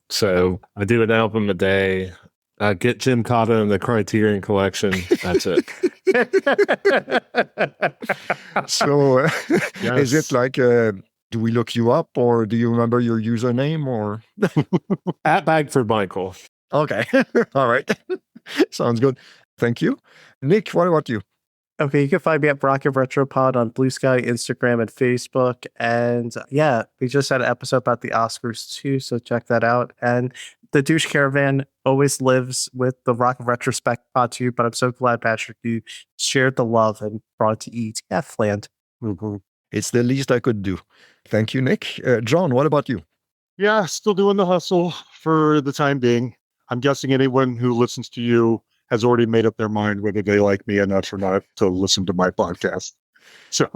So I do an album a day. Get Jim Cotta in the Criterion Collection. That's it. So is Yes. it like, do we look you up or do you remember your username or? At Bagford Michael. Okay. All right. Sounds good. Thank you. Nick, what about you? Okay, you can find me at Rocket Retropod on Blue Sky, Instagram, and Facebook. And yeah, we just had an episode about the Oscars too, so check that out. And the Douche Caravan always lives with the Rocket Retrospect pod too, but I'm so glad, Patrick, you shared the love and brought it to EETF land. Mm-hmm. It's the least I could do. Thank you, Nick. John, what about you? Yeah, still doing the hustle for the time being. I'm guessing anyone who listens to you has already made up their mind whether they like me enough or not to listen to my podcast. So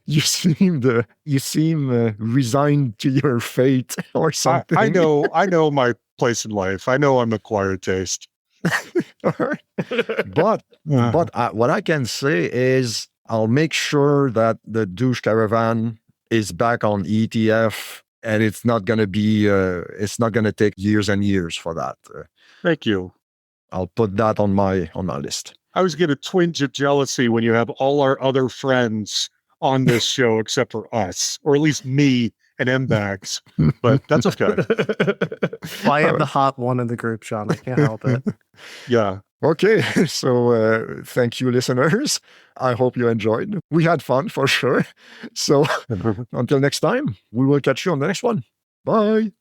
You seem resigned to your fate or something. I know my place in life. I know I'm acquired taste. All right. But what I can say is I'll make sure that the Douche Caravan is back on EETF, and it's not gonna be it's not gonna take years and years for that. Thank you. I'll put that on my list. I always get a twinge of jealousy when you have all our other friends on this show except for us, or at least me and MBAX, but that's okay. Well, I am the hot one in the group, Sean. I can't help it. Yeah. Okay, so thank you, listeners. I hope you enjoyed. We had fun for sure. So until next time, we will catch you on the next one. Bye.